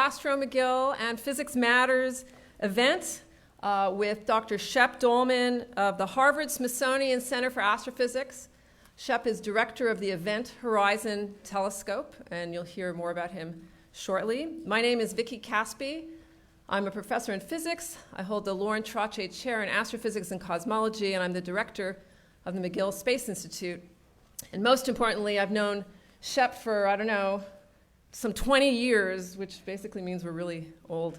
Astro McGill and Physics Matters event with Dr. Shep Doeleman of the Harvard-Smithsonian Center for Astrophysics. Shep is director of the Event Horizon Telescope, and you'll hear more about him shortly. My name is Vicki Caspi. I'm a professor in physics. I hold the Loren Trottier Chair in Astrophysics and Cosmology, and I'm the director of the McGill Space Institute. And most importantly, I've known Shep for, I don't know, some 20 years, which basically means we're really old.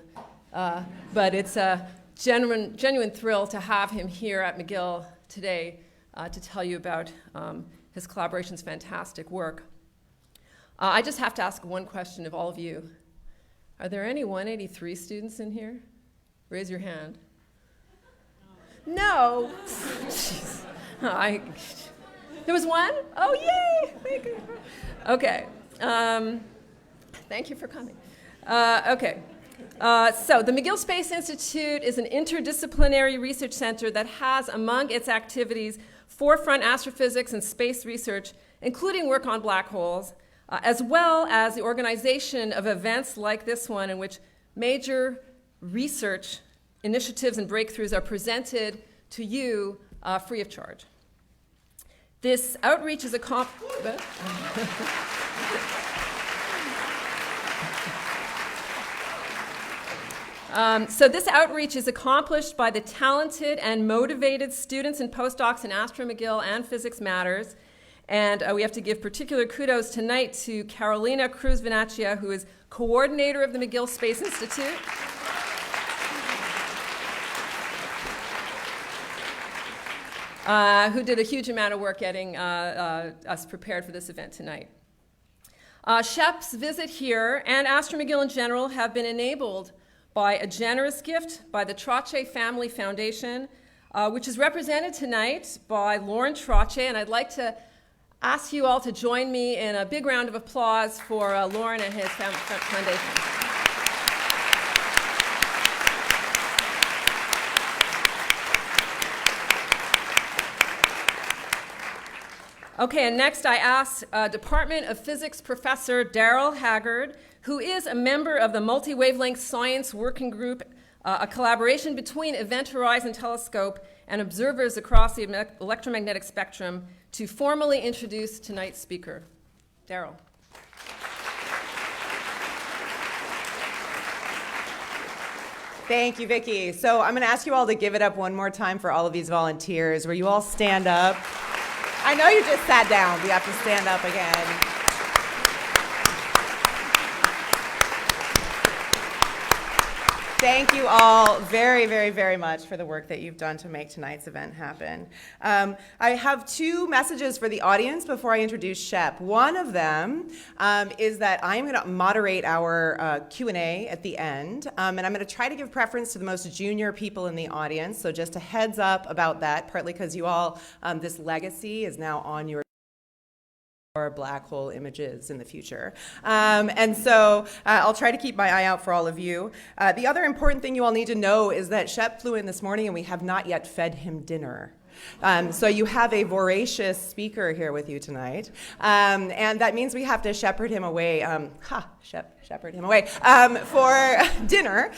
But it's a genuine thrill to have him here at McGill today to tell you about his collaboration's fantastic work. I just have to ask one question of all of you. Are there any 183 students in here? Raise your hand. No. Jeez. There was one? Oh, yay! Thank you. Okay. Thank you for coming. So the McGill Space Institute is an interdisciplinary research center that has among its activities forefront astrophysics and space research, including work on black holes, as well as the organization of events like this one in which major research initiatives and breakthroughs are presented to you free of charge. This outreach is this outreach is accomplished by the talented and motivated students and postdocs in Astro McGill and Physics Matters. And we have to give particular kudos tonight to Carolina Cruz-Venaccia, who is coordinator of the McGill Space Institute. Who did a huge amount of work getting us prepared for this event tonight. Shep's visit here and Astro McGill in general have been enabled by a generous gift by the Trottier Family Foundation, which is represented tonight by Loren Trottier, and I'd like to ask you all to join me in a big round of applause for Loren and his foundation. Okay, and next I ask Department of Physics professor Daryl Haggard, who is a member of the Multi-Wavelength Science Working Group, a collaboration between Event Horizon Telescope and observers across the electromagnetic spectrum, to formally introduce tonight's speaker. Daryl. Thank you, Vicki. So I'm going to ask you all to give it up one more time for all of these volunteers, where you all stand up. I know you just sat down, but you have to stand up again. Thank you all very, very, very much for the work that you've done to make tonight's event happen. I have two messages for the audience before I introduce Shep. One of them is that I'm going to moderate our Q&A at the end, and I'm going to try to give preference to the most junior people in the audience, so just a heads up about that, partly because you all, this legacy is now on your black hole images in the future. And so I'll try to keep my eye out for all of you. The other important thing you all need to know is that Shep flew in this morning and we have not yet fed him dinner. So you have a voracious speaker here with you tonight. And that means we have to shepherd him away. Shepherd him away for dinner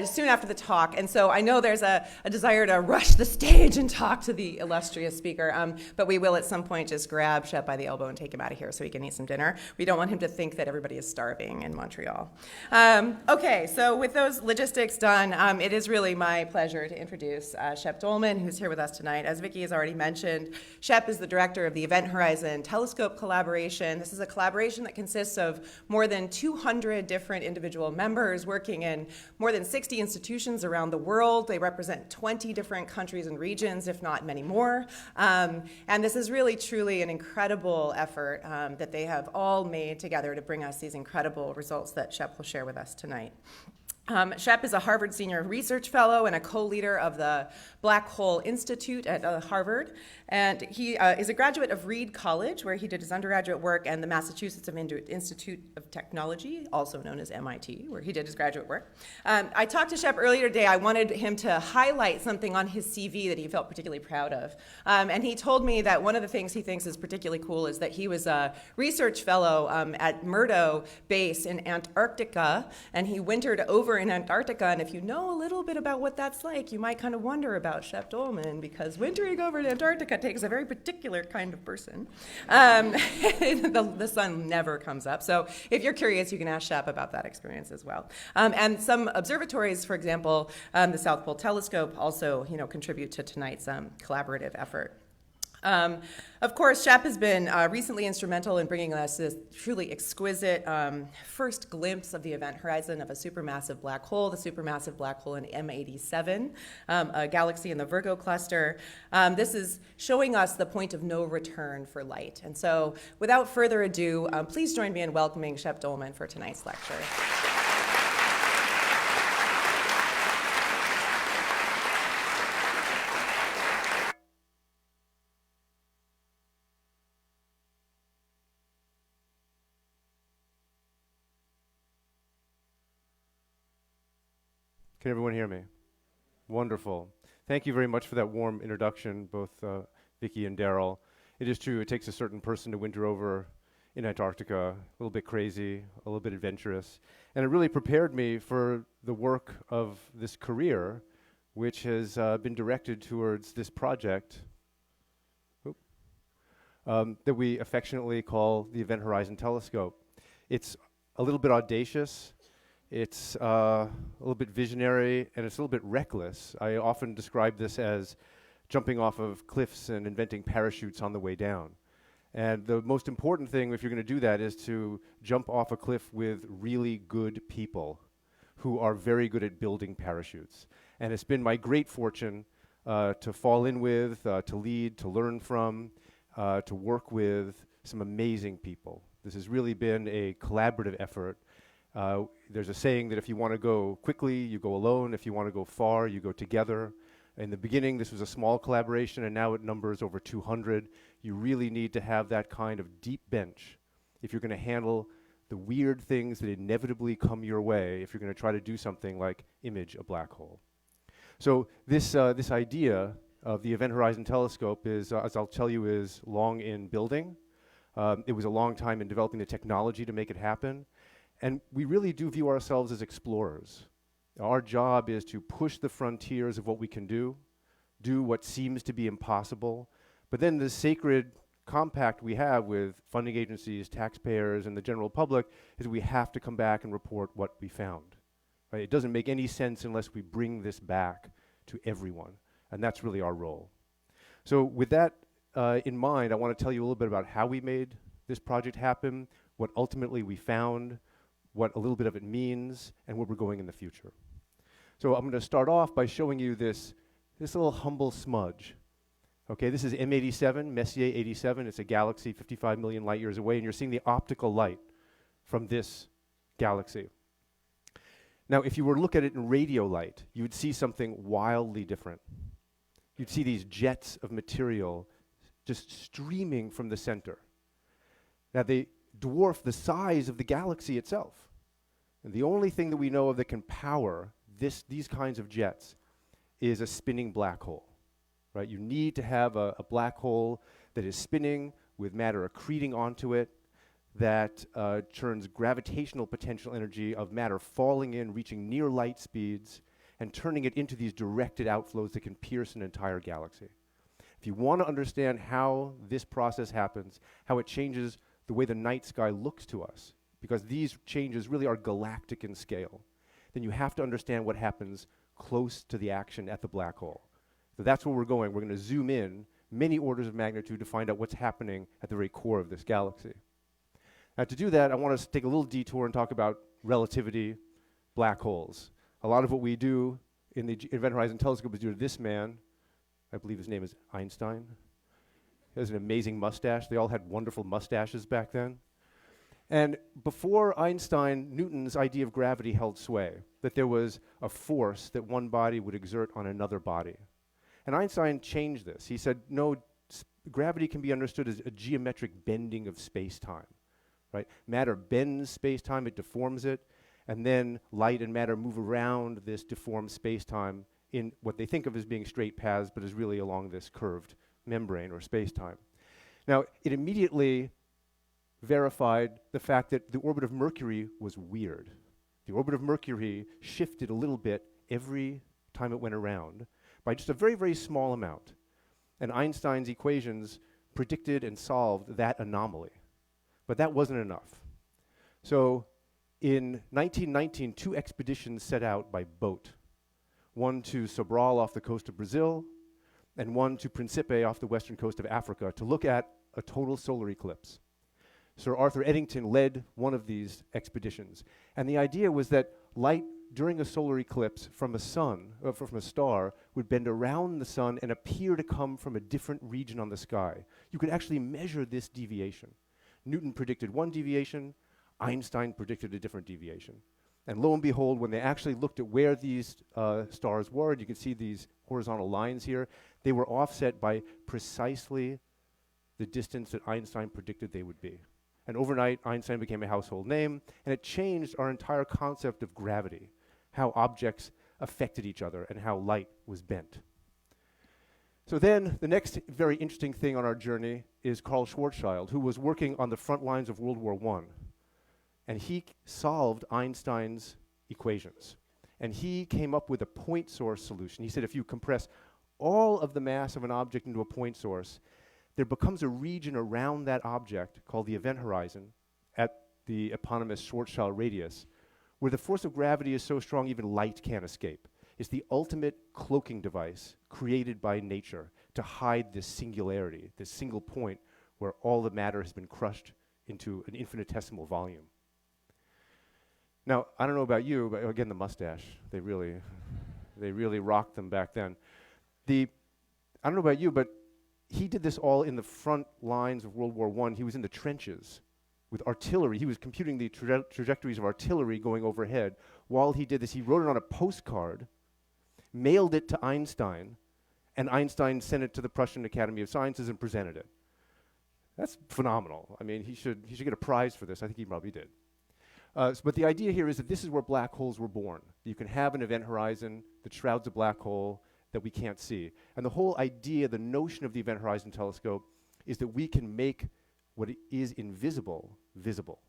soon after the talk. And so I know there's a desire to rush the stage and talk to the illustrious speaker, but we will at some point just grab Shep by the elbow and take him out of here so he can eat some dinner. We don't want him to think that everybody is starving in Montreal. Okay, so with those logistics done, it is really my pleasure to introduce Shep Doeleman, who's here with us tonight. As Vicki has already mentioned, Shep is the director of the Event Horizon Telescope Collaboration. This is a collaboration that consists of more than 200 different individual members working in more than 60 institutions around the world. They represent 20 different countries and regions, if not many more. And this is really, truly an incredible effort that they have all made together to bring us these incredible results that Shep will share with us tonight. Shep is a Harvard Senior Research Fellow and a co-leader of the Black Hole Institute at Harvard. And he is a graduate of Reed College, where he did his undergraduate work, and the Massachusetts Institute of Technology, also known as MIT, where he did his graduate work. I talked to Shep earlier today. I wanted him to highlight something on his CV that he felt particularly proud of. And he told me that one of the things he thinks is particularly cool is that he was a research fellow at Murdo Base in Antarctica, and he wintered over in Antarctica. And if you know a little bit about what that's like, you might kind of wonder about Shep Doeleman, because wintering over in Antarctica takes a very particular kind of person. The sun never comes up. So if you're curious, you can ask Shep about that experience as well. And some observatories, for example, the South Pole Telescope, also contribute to tonight's collaborative effort. Of course, Shep has been recently instrumental in bringing us this truly exquisite first glimpse of the event horizon of a supermassive black hole, the supermassive black hole in M87, a galaxy in the Virgo cluster. This is showing us the point of no return for light. And so, without further ado, please join me in welcoming Shep Doeleman for tonight's lecture. Can everyone hear me? Wonderful. Thank you very much for that warm introduction, both Vicki and Daryl. It is true, it takes a certain person to winter over in Antarctica, a little bit crazy, a little bit adventurous. And it really prepared me for the work of this career, which has been directed towards this project that we affectionately call the Event Horizon Telescope. It's a little bit audacious. It's a little bit visionary, and it's a little bit reckless. I often describe this as jumping off of cliffs and inventing parachutes on the way down. And the most important thing, if you're going to do that, is to jump off a cliff with really good people who are very good at building parachutes. And it's been my great fortune to fall in with, to lead, to learn from, to work with some amazing people. This has really been a collaborative effort. There's a saying that if you want to go quickly, you go alone. If you want to go far, you go together. In the beginning, this was a small collaboration, and now it numbers over 200. You really need to have that kind of deep bench if you're going to handle the weird things that inevitably come your way if you're going to try to do something like image a black hole. So this idea of the Event Horizon Telescope is, as I'll tell you, is long in building. It was a long time in developing the technology to make it happen. And we really do view ourselves as explorers. Our job is to push the frontiers of what we can do what seems to be impossible. But then the sacred compact we have with funding agencies, taxpayers, and the general public is we have to come back and report what we found. Right? It doesn't make any sense unless we bring this back to everyone. And that's really our role. So with that in mind, I want to tell you a little bit about how we made this project happen, what ultimately we found, what a little bit of it means, and where we're going in the future. So I'm going to start off by showing you this little humble smudge. Okay, this is M87, Messier 87. It's a galaxy 55 million light years away, and you're seeing the optical light from this galaxy. Now, if you were to look at it in radio light, you would see something wildly different. You'd see these jets of material just streaming from the center. Now, they dwarf the size of the galaxy itself. And the only thing that we know of that can power these kinds of jets is a spinning black hole. Right? You need to have a black hole that is spinning with matter accreting onto it, that turns gravitational potential energy of matter falling in, reaching near light speeds, and turning it into these directed outflows that can pierce an entire galaxy. If you want to understand how this process happens, how it changes the way the night sky looks to us, because these changes really are galactic in scale, then you have to understand what happens close to the action at the black hole. So that's where we're going. We're going to zoom in many orders of magnitude to find out what's happening at the very core of this galaxy. Now, to do that, I want to take a little detour and talk about relativity, black holes. A lot of what we do in the Event Horizon Telescope is due to this man. I believe his name is Einstein. He has an amazing mustache. They all had wonderful mustaches back then. And before Einstein, Newton's idea of gravity held sway, that there was a force that one body would exert on another body. And Einstein changed this. He said, no, gravity can be understood as a geometric bending of space-time, right? Matter bends space-time, it deforms it, and then light and matter move around this deformed space-time in what they think of as being straight paths, but is really along this curved membrane or space-time. Now, it immediately verified the fact that the orbit of Mercury was weird. The orbit of Mercury shifted a little bit every time it went around by just a very, very small amount. And Einstein's equations predicted and solved that anomaly. But that wasn't enough. So in 1919, 2 expeditions set out by boat. One to Sobral off the coast of Brazil, and one to Principe off the western coast of Africa to look at a total solar eclipse. Sir Arthur Eddington led one of these expeditions. And the idea was that light during a solar eclipse from a star, would bend around the sun and appear to come from a different region on the sky. You could actually measure this deviation. Newton predicted one deviation, Einstein predicted a different deviation. And lo and behold, when they actually looked at where these stars were, and you can see these horizontal lines here, they were offset by precisely the distance that Einstein predicted they would be. And overnight, Einstein became a household name, and it changed our entire concept of gravity, how objects affected each other, and how light was bent. So then, the next very interesting thing on our journey is Carl Schwarzschild, who was working on the front lines of World War I. And he solved Einstein's equations. And he came up with a point source solution. He said if you compress all of the mass of an object into a point source, there becomes a region around that object called the event horizon at the eponymous Schwarzschild radius, where the force of gravity is so strong even light can't escape. It's the ultimate cloaking device created by nature to hide this singularity, this single point where all the matter has been crushed into an infinitesimal volume. Now, I don't know about you, but again, the mustache, they really rocked them back then. I don't know about you, but he did this all in the front lines of World War I. He was in the trenches with artillery. He was computing the trajectories of artillery going overhead. While he did this, he wrote it on a postcard, mailed it to Einstein, and Einstein sent it to the Prussian Academy of Sciences and presented it. That's phenomenal. I mean, he should get a prize for this. I think he probably did. But the idea here is that this is where black holes were born. You can have an event horizon that shrouds a black hole that we can't see. And the whole idea, the notion of the Event Horizon Telescope is that we can make what is invisible visible.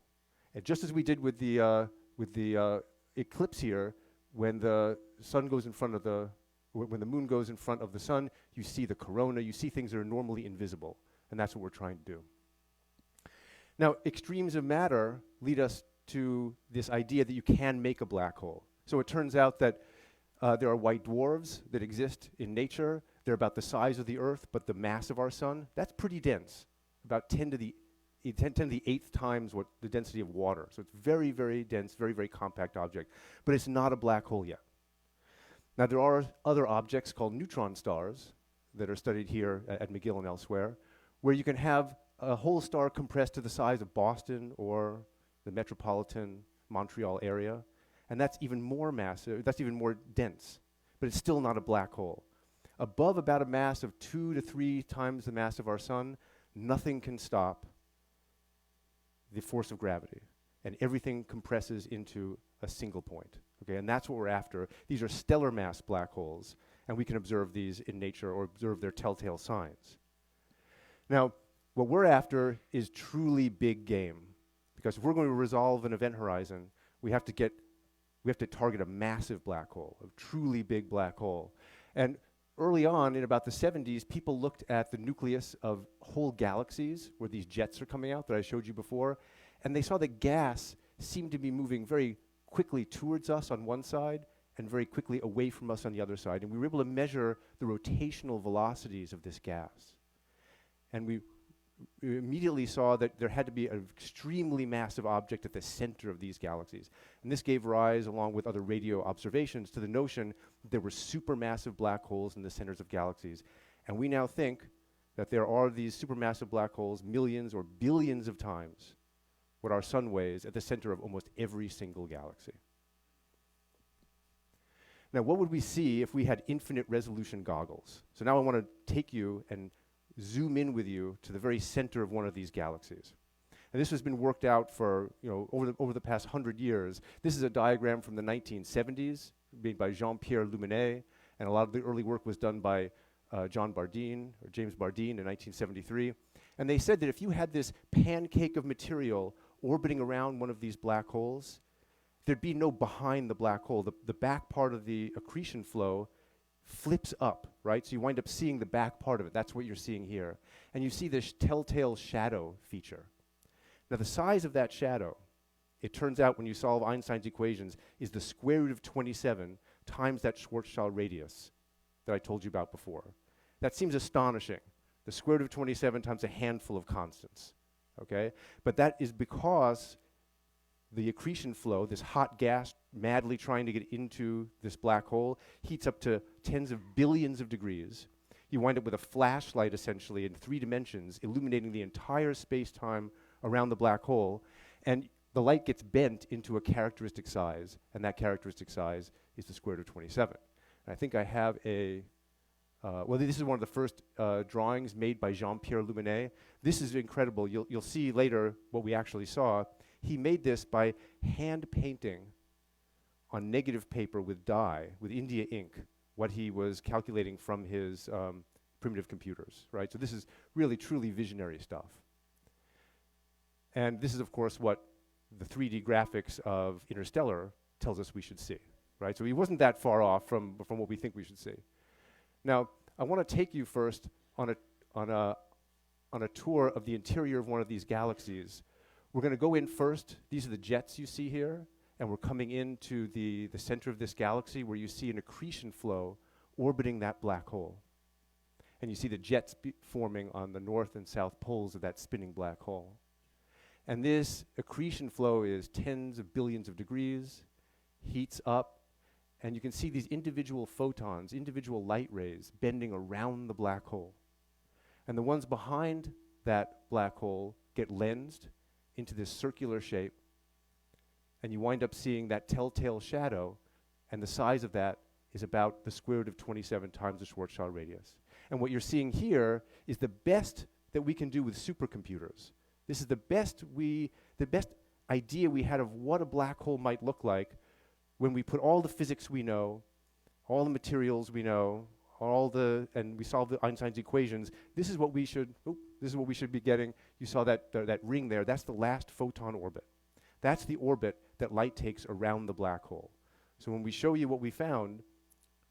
And just as we did with the eclipse here, when the sun goes in front of when the moon goes in front of the sun, you see the corona, you see things that are normally invisible. And that's what we're trying to do. Now, extremes of matter lead us to this idea that you can make a black hole. So it turns out that there are white dwarfs that exist in nature. They're about the size of the Earth, but the mass of our sun, that's pretty dense, about 10 to the 8th times what the density of water. So it's very, very dense, very, very compact object. But it's not a black hole yet. Now, there are other objects called neutron stars that are studied here at McGill and elsewhere, where you can have a whole star compressed to the size of Boston or the metropolitan Montreal area. And that's even more massive, that's even more dense, but it's still not a black hole. Above about a mass of 2 to 3 times the mass of our sun, nothing can stop the force of gravity, and everything compresses into a single point. Okay, and that's what we're after. These are stellar mass black holes, and we can observe these in nature or observe their telltale signs. Now, what we're after is truly big game, because if we're going to resolve an event horizon, we have to target a massive black hole, a truly big black hole. And early on, in about the 70s, people looked at the nucleus of whole galaxies, where these jets are coming out that I showed you before, and they saw that gas seemed to be moving very quickly towards us on one side and very quickly away from us on the other side. And we were able to measure the rotational velocities of this gas. And we immediately saw that there had to be an extremely massive object at the center of these galaxies. And this gave rise, along with other radio observations, to the notion that there were supermassive black holes in the centers of galaxies. And we now think that there are these supermassive black holes millions or billions of times what our sun weighs at the center of almost every single galaxy. Now, what would we see if we had infinite resolution goggles? So now I want to take you and zoom in with you to the very center of one of these galaxies. And this has been worked out for, over the past 100 years. This is a diagram from the 1970s made by Jean-Pierre Luminet, and a lot of the early work was done by James Bardeen in 1973. And they said that if you had this pancake of material orbiting around one of these black holes, there'd be no behind the black hole. The back part of the accretion flow flips up, right? So you wind up seeing the back part of it. That's what you're seeing here. And you see this telltale shadow feature. Now, the size of that shadow, it turns out when you solve Einstein's equations, is the square root of 27 times that Schwarzschild radius that I told you about before. That seems astonishing. The square root of 27 times a handful of constants, okay? But that is because the accretion flow, this hot gas madly trying to get into this black hole, heats up to tens of billions of degrees. You wind up with a flashlight, essentially, in 3 dimensions, illuminating the entire space-time around the black hole, and the light gets bent into a characteristic size, and that characteristic size is the square root of 27. And I think I have this is one of the first drawings made by Jean-Pierre Luminet. This is incredible. You'll see later what we actually saw. He made this by hand painting on negative paper with dye, with India ink, what he was calculating from his primitive computers, right? So this is really, truly visionary stuff. And this is, of course, what the 3D graphics of Interstellar tells us we should see, right? So he wasn't that far off from what we think we should see. Now, I want to take you first on a tour of the interior of one of these galaxies. We're going to go in first. These are the jets you see here, and we're coming into the center of this galaxy where you see an accretion flow orbiting that black hole. And you see the jets forming on the north and south poles of that spinning black hole. And this accretion flow is tens of billions of degrees, heats up, and you can see these individual photons, individual light rays bending around the black hole. And the ones behind that black hole get lensed into this circular shape, and you wind up seeing that telltale shadow, and the size of that is about the square root of 27 times the Schwarzschild radius. And what you're seeing here is the best that we can do with supercomputers. This is the best idea we had of what a black hole might look like when we put all the physics we know, all the materials we know, and we solve Einstein's equations. This is what we should be getting. You saw that ring there. That's the last photon orbit. That's the orbit that light takes around the black hole. So when we show you what we found,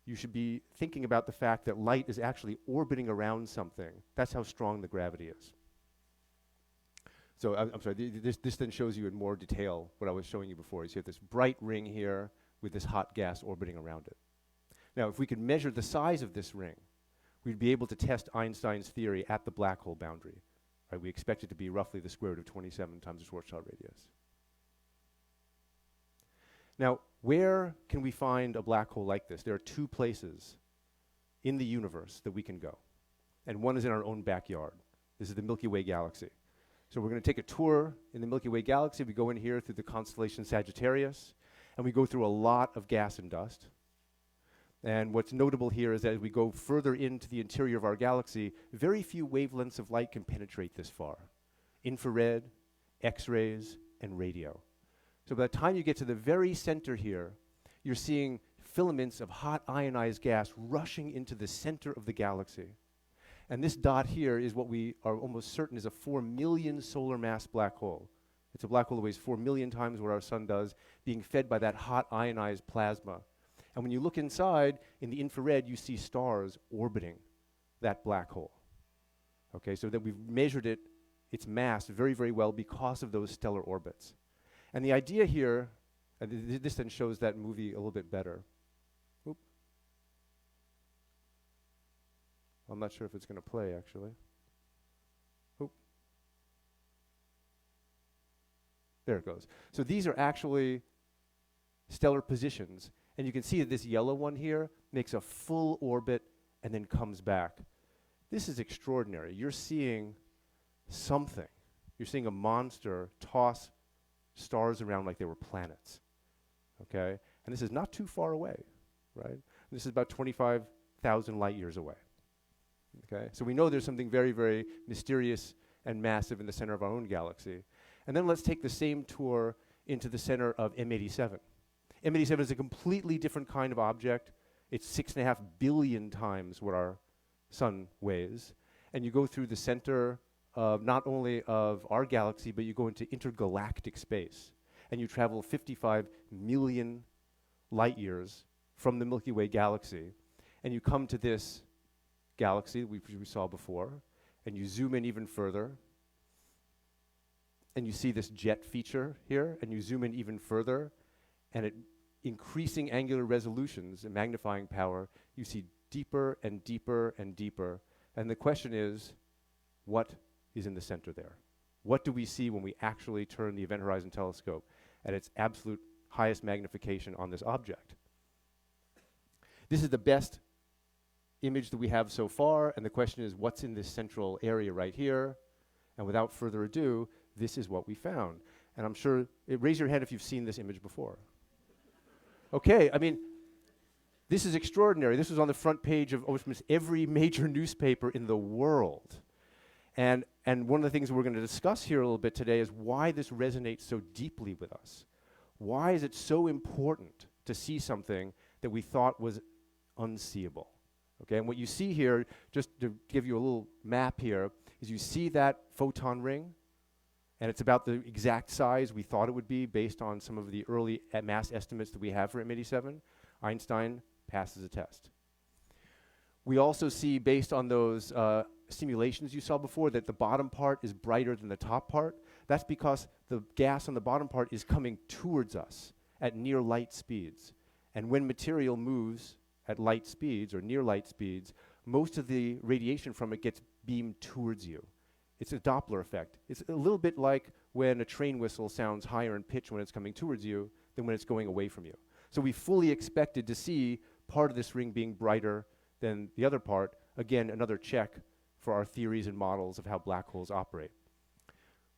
you should be thinking about the fact that light is actually orbiting around something. That's how strong the gravity is. So I'm sorry, this then shows you in more detail what I was showing you before. You have this bright ring here with this hot gas orbiting around it. Now, if we could measure the size of this ring, we'd be able to test Einstein's theory at the black hole boundary. Right? We expect it to be roughly the square root of 27 times the Schwarzschild radius. Now, where can we find a black hole like this? There are 2 places in the universe that we can go. And one is in our own backyard. This is the Milky Way galaxy. So we're going to take a tour in the Milky Way galaxy. We go in here through the constellation Sagittarius, and we go through a lot of gas and dust. And what's notable here is that as we go further into the interior of our galaxy, very few wavelengths of light can penetrate this far. Infrared, X-rays, and radio. So by the time you get to the very center here, you're seeing filaments of hot ionized gas rushing into the center of the galaxy. And this dot here is what we are almost certain is a 4 million solar mass black hole. It's a black hole that weighs 4 million times what our sun does, being fed by that hot ionized plasma. And when you look inside, in the infrared, you see stars orbiting that black hole. Okay, so that we've measured its mass very, very well because of those stellar orbits. And the idea here, this then shows that movie a little bit better. Oop. I'm not sure if it's going to play, actually. Oop. There it goes. So these are actually stellar positions. And you can see that this yellow one here makes a full orbit and then comes back. This is extraordinary. You're seeing something. You're seeing a monster toss stars around like they were planets, okay? And this is not too far away, right? This is about 25,000 light years away, okay? So we know there's something very, very mysterious and massive in the center of our own galaxy. And then let's take the same tour into the center of M87. M87 is a completely different kind of object. It's 6.5 billion times what our sun weighs. And you go through the center of not only of our galaxy, but you go into intergalactic space. And you travel 55 million light years from the Milky Way galaxy. And you come to this galaxy we saw before. And you zoom in even further. And you see this jet feature here. And you zoom in even further. And at increasing angular resolutions and magnifying power, you see deeper and deeper and deeper. And the question is, what is in the center there? What do we see when we actually turn the Event Horizon Telescope at its absolute highest magnification on this object? This is the best image that we have so far, and the question is, what's in this central area right here? And without further ado, this is what we found. And I'm sure, raise your hand if you've seen this image before. Okay, I mean, this is extraordinary. This was on the front page of almost every major newspaper in the world. And one of the things we're going to discuss here a little bit today is why this resonates so deeply with us. Why is it so important to see something that we thought was unseeable? Okay, and what you see here, just to give you a little map here, is you see that photon ring, and it's about the exact size we thought it would be based on some of the early mass estimates that we have for M87. Einstein passes the test. We also see, based on those simulations you saw before, that the bottom part is brighter than the top part. That's because the gas on the bottom part is coming towards us at near light speeds. And when material moves at light speeds or near light speeds, most of the radiation from it gets beamed towards you. It's a Doppler effect. It's a little bit like when a train whistle sounds higher in pitch when it's coming towards you than when it's going away from you. So we fully expected to see part of this ring being brighter than the other part. Again, another check for our theories and models of how black holes operate.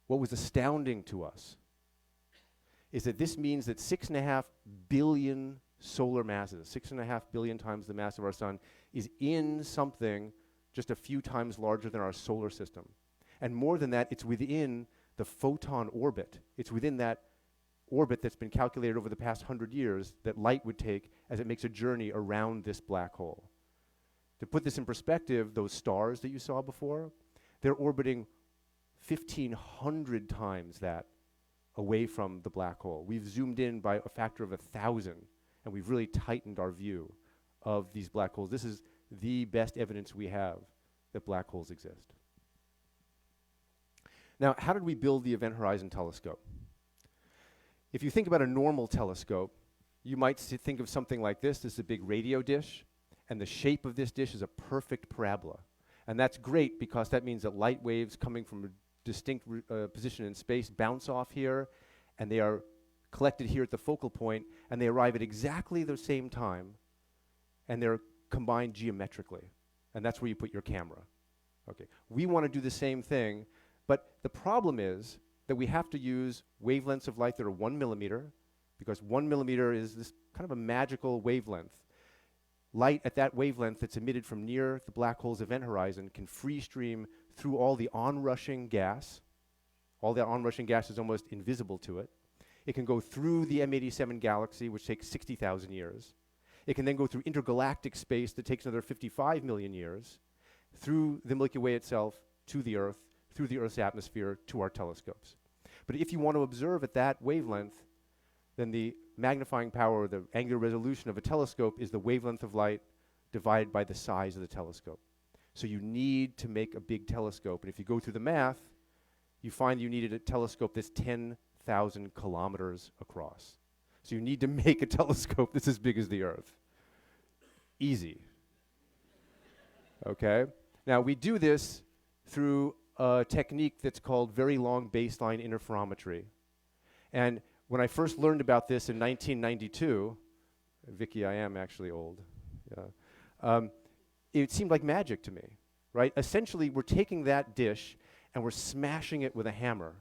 What was astounding to us is that this means that 6.5 billion solar masses, 6.5 billion times the mass of our sun, is in something just a few times larger than our solar system. And more than that, it's within the photon orbit. It's within that orbit that's been calculated over the past 100 years that light would take as it makes a journey around this black hole. To put this in perspective, those stars that you saw before, they're orbiting 1,500 times that away from the black hole. We've zoomed in by a factor of 1,000, and we've really tightened our view of these black holes. This is the best evidence we have that black holes exist. Now, how did we build the Event Horizon Telescope? If you think about a normal telescope, you might think of something like this. This is a big radio dish, and the shape of this dish is a perfect parabola. And that's great because that means that light waves coming from a distinct position in space bounce off here, and they are collected here at the focal point, and they arrive at exactly the same time, and they're combined geometrically. And that's where you put your camera. Okay. We want to do the same thing, but the problem is that we have to use wavelengths of light that are 1 millimeter, because 1 millimeter is this kind of a magical wavelength. Light at that wavelength that's emitted from near the black hole's event horizon can free stream through all the onrushing gas. All that onrushing gas is almost invisible to it. It can go through the M87 galaxy, which takes 60,000 years. It can then go through intergalactic space that takes another 55 million years, through the Milky Way itself, to the Earth, through the Earth's atmosphere, to our telescopes. But if you want to observe at that wavelength, then the magnifying power, the angular resolution of a telescope is the wavelength of light divided by the size of the telescope. So you need to make a big telescope. And if you go through the math, you find you needed a telescope that's 10,000 kilometers across. So you need to make a telescope that's as big as the Earth. Easy. Okay? Now, we do this through a technique that's called very long baseline interferometry. And when I first learned about this in 1992, Vicky, I am actually old, yeah, it seemed like magic to me, right? Essentially, we're taking that dish and we're smashing it with a hammer.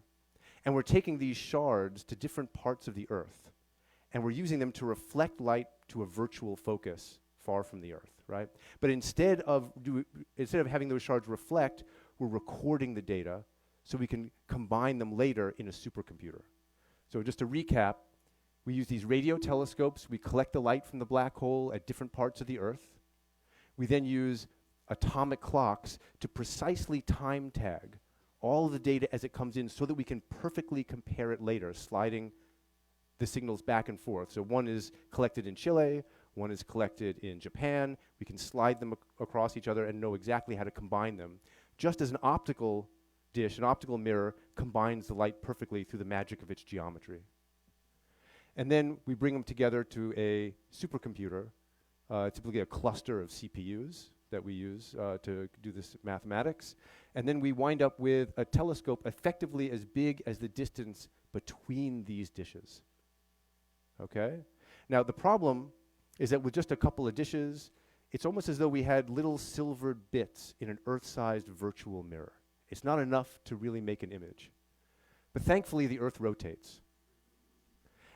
And we're taking these shards to different parts of the Earth, and we're using them to reflect light to a virtual focus far from the Earth, right? But instead of having those shards reflect, we're recording the data so we can combine them later in a supercomputer. So just to recap, we use these radio telescopes. We collect the light from the black hole at different parts of the Earth. We then use atomic clocks to precisely time tag all of the data as it comes in so that we can perfectly compare it later, sliding the signals back and forth. So one is collected in Chile, one is collected in Japan. We can slide them across each other and know exactly how to combine them, just as an optical dish, an optical mirror, combines the light perfectly through the magic of its geometry. And then we bring them together to a supercomputer, typically a cluster of CPUs that we use to do this mathematics. And then we wind up with a telescope effectively as big as the distance between these dishes. Okay? Now, the problem is that with just a couple of dishes, it's almost as though we had little silver bits in an Earth-sized virtual mirror. It's not enough to really make an image. But thankfully, the Earth rotates.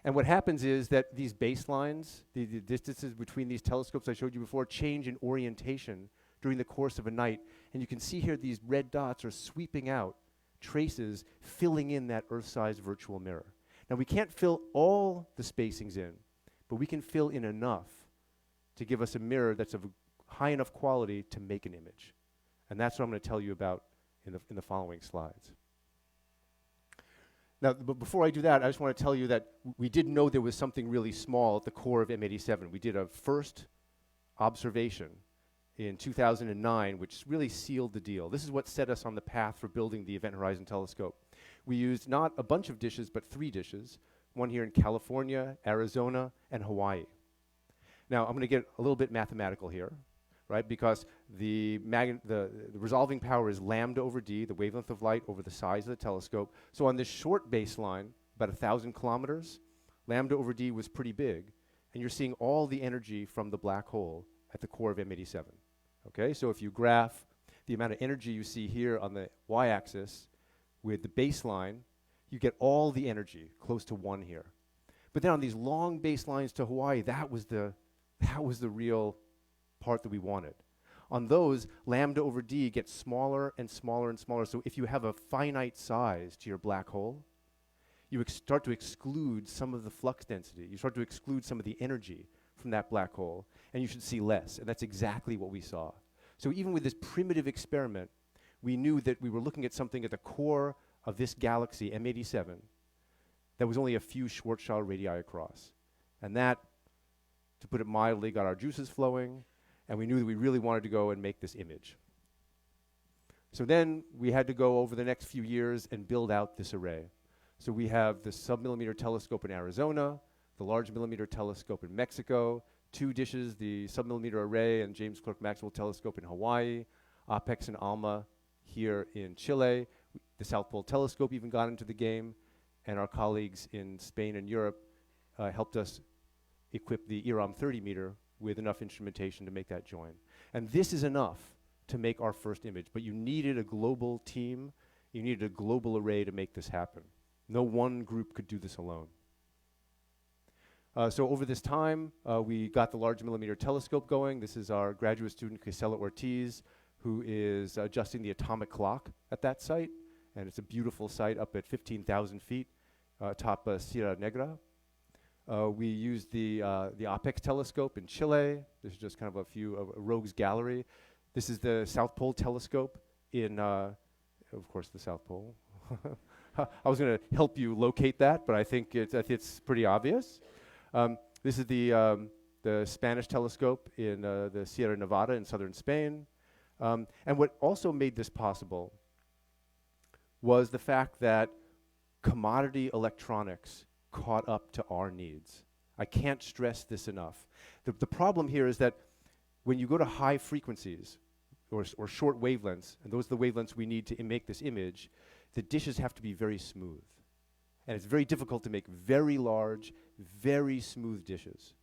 And what happens is that these baselines, the distances between these telescopes I showed you before, change in orientation during the course of a night. And you can see here these red dots are sweeping out traces, filling in that Earth-sized virtual mirror. Now, we can't fill all the spacings in, but we can fill in enough to give us a mirror that's of high enough quality to make an image. And that's what I'm going to tell you about in the following slides. Now, but before I do that, I just want to tell you that we did know there was something really small at the core of M87. We did a first observation in 2009, which really sealed the deal. This is what set us on the path for building the Event Horizon Telescope. We used not a bunch of dishes, but 3 dishes, one here in California, Arizona, and Hawaii. Now, I'm going to get a little bit mathematical here, right? Because the resolving power is lambda over d, the wavelength of light over the size of the telescope. So on this short baseline, about 1,000 kilometers, lambda over d was pretty big. And you're seeing all the energy from the black hole at the core of M87. Okay, so if you graph the amount of energy you see here on the y-axis with the baseline, you get all the energy, close to 1 here. But then on these long baselines to Hawaii, that was the real part that we wanted. On those, lambda over d gets smaller and smaller and smaller. So if you have a finite size to your black hole, you start to exclude some of the flux density. You start to exclude some of the energy from that black hole, and you should see less. And that's exactly what we saw. So even with this primitive experiment, we knew that we were looking at something at the core of this galaxy, M87, that was only a few Schwarzschild radii across. And that, to put it mildly, got our juices flowing, and we knew that we really wanted to go and make this image. So then we had to go over the next few years and build out this array. So we have the sub-millimeter telescope in Arizona, the large millimeter telescope in Mexico, 2 dishes, the sub-millimeter array and James Clerk Maxwell telescope in Hawaii, APEX and ALMA here in Chile. The South Pole Telescope even got into the game, and our colleagues in Spain and Europe helped us equip the EROM 30 meter with enough instrumentation to make that join. And this is enough to make our first image, but you needed a global team, you needed a global array to make this happen. No one group could do this alone. So over this time, we got the large millimeter telescope going. This is our graduate student, Gisela Ortiz, who is adjusting the atomic clock at that site. And it's a beautiful site up at 15,000 feet, atop Sierra Negra. We used the APEX telescope in Chile. This is just kind of a rogues gallery. This is the South Pole telescope in, of course, the South Pole. I was going to help you locate that, but I think it's pretty obvious. This is the Spanish telescope in the Sierra Nevada in southern Spain. And what also made this possible was the fact that commodity electronics caught up to our needs. I can't stress this enough. The problem here is that when you go to high frequencies or short wavelengths, and those are the wavelengths we need to make this image, the dishes have to be very smooth. And it's very difficult to make very large, very smooth dishes.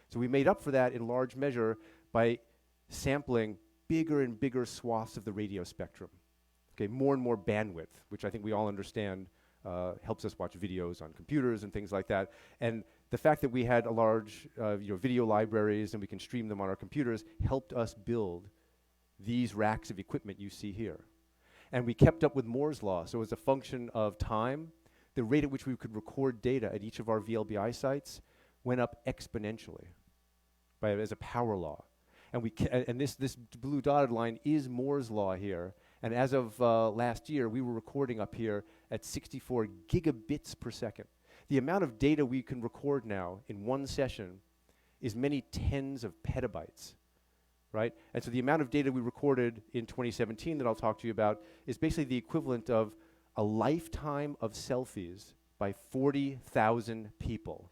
So we made up for that in large measure by sampling bigger and bigger swaths of the radio spectrum. Okay, more and more bandwidth, which I think we all understand helps us watch videos on computers and things like that. And the fact that we had a large video libraries and we can stream them on our computers helped us build these racks of equipment you see here. And we kept up with Moore's law, so as a function of time, the rate at which we could record data at each of our VLBI sites went up exponentially as a power law. And this blue dotted line is Moore's law here. And as of last year, we were recording up here at 64 gigabits per second. The amount of data we can record now in one session is many tens of petabytes, right? And so the amount of data we recorded in 2017 that I'll talk to you about is basically the equivalent of a lifetime of selfies by 40,000 people.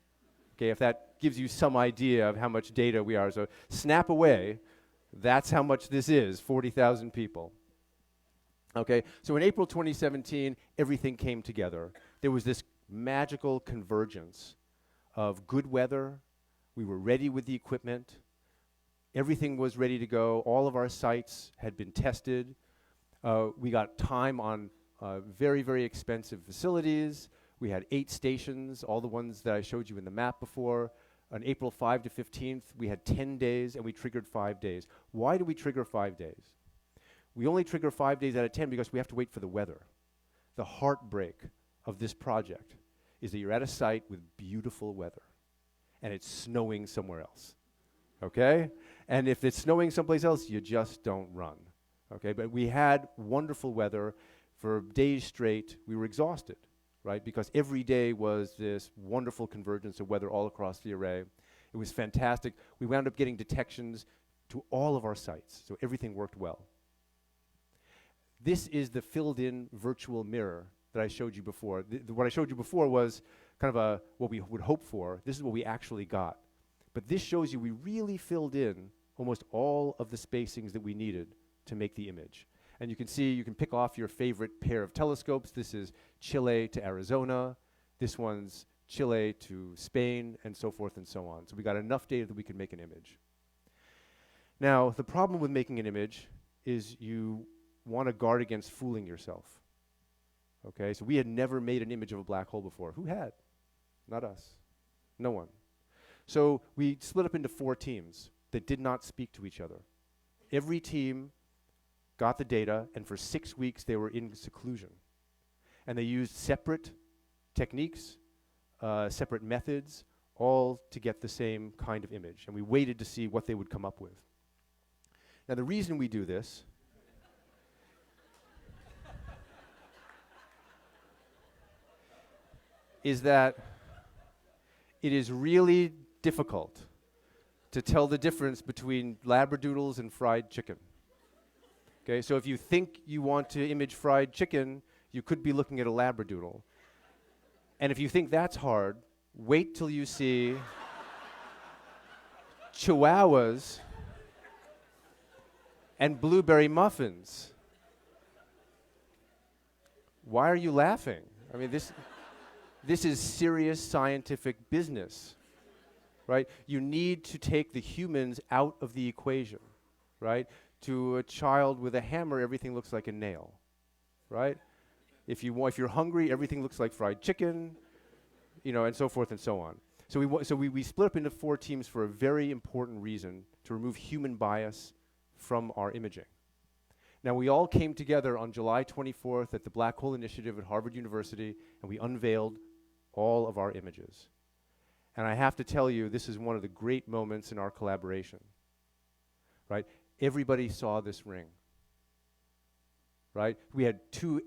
Okay, if that gives you some idea of how much data we are. So snap away, that's how much this is, 40,000 people. Okay, so in April 2017, everything came together. There was this magical convergence of good weather. We were ready with the equipment. Everything was ready to go. All of our sites had been tested. We got time on very, very expensive facilities. We had 8 stations, all the ones that I showed you in the map before. On April 5 to 15th, we had 10 days, and we triggered 5 days. Why do we trigger 5 days? We only trigger 5 days out of 10 because we have to wait for the weather. The heartbreak of this project is that you're at a site with beautiful weather, and it's snowing somewhere else, okay? And if it's snowing someplace else, you just don't run, okay? But we had wonderful weather for days straight. We were exhausted, right? Because every day was this wonderful convergence of weather all across the array. It was fantastic. We wound up getting detections to all of our sites, so everything worked well. This is the filled-in virtual mirror that I showed you before. What I showed you before was kind of what we would hope for. This is what we actually got. But this shows you we really filled in almost all of the spacings that we needed to make the image. And you can see, you can pick off your favorite pair of telescopes. This is Chile to Arizona. This one's Chile to Spain, and so forth and so on. So we got enough data that we could make an image. Now, the problem with making an image is you want to guard against fooling yourself. Okay, so we had never made an image of a black hole before. Who had? Not us. No one. So we split up into 4 teams that did not speak to each other. Every team got the data, and for 6 weeks they were in seclusion. And they used separate techniques, separate methods, all to get the same kind of image. And we waited to see what they would come up with. Now the reason we do this is that it is really difficult to tell the difference between labradoodles and fried chicken. Okay, so if you think you want to image fried chicken, you could be looking at a labradoodle. And if you think that's hard, wait till you see chihuahuas and blueberry muffins. Why are you laughing? I mean, this is serious scientific business, right? You need to take the humans out of the equation, right? To a child with a hammer, everything looks like a nail, right? If you're hungry, everything looks like fried chicken, and so forth and so on. So we split up into 4 teams for a very important reason, to remove human bias from our imaging. Now, we all came together on July 24th at the Black Hole Initiative at Harvard University, and we unveiled all of our images. And I have to tell you, this is one of the great moments in our collaboration, right? Everybody saw this ring, right? We had 2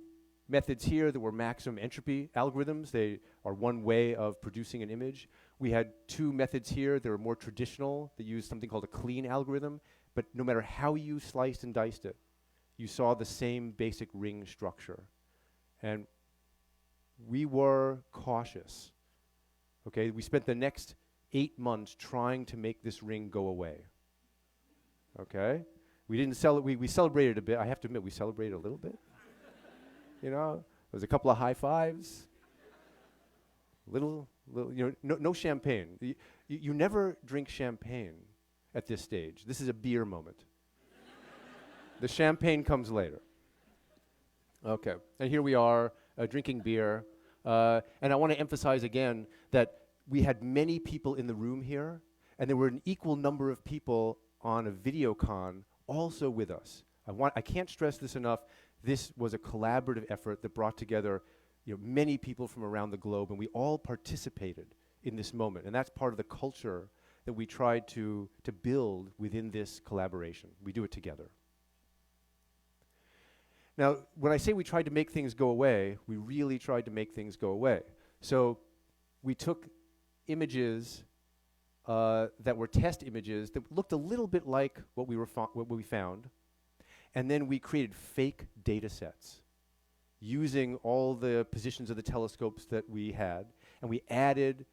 methods here that were maximum entropy algorithms. They are one way of producing an image. We had 2 methods here that were more traditional, that used something called a clean algorithm. But no matter how you sliced and diced it, you saw the same basic ring structure. And we were cautious. Okay, we spent the next 8 months trying to make this ring go away. Okay? We didn't we celebrated a bit. I have to admit, we celebrated a little bit. There was a couple of high fives. Little, no champagne. You never drink champagne at this stage. This is a beer moment. The champagne comes later. Okay, and here we are drinking beer. And I want to emphasize again that we had many people in the room here, and there were an equal number of people on a videocon also with us. I can't stress this enough. This was a collaborative effort that brought together many people from around the globe, and we all participated in this moment. And that's part of the culture that we tried to build within this collaboration. We do it together. Now, when I say we tried to make things go away, we really tried to make things go away. So we took images that were test images that looked a little bit like what we found, and then we created fake data sets using all the positions of the telescopes that we had, and we added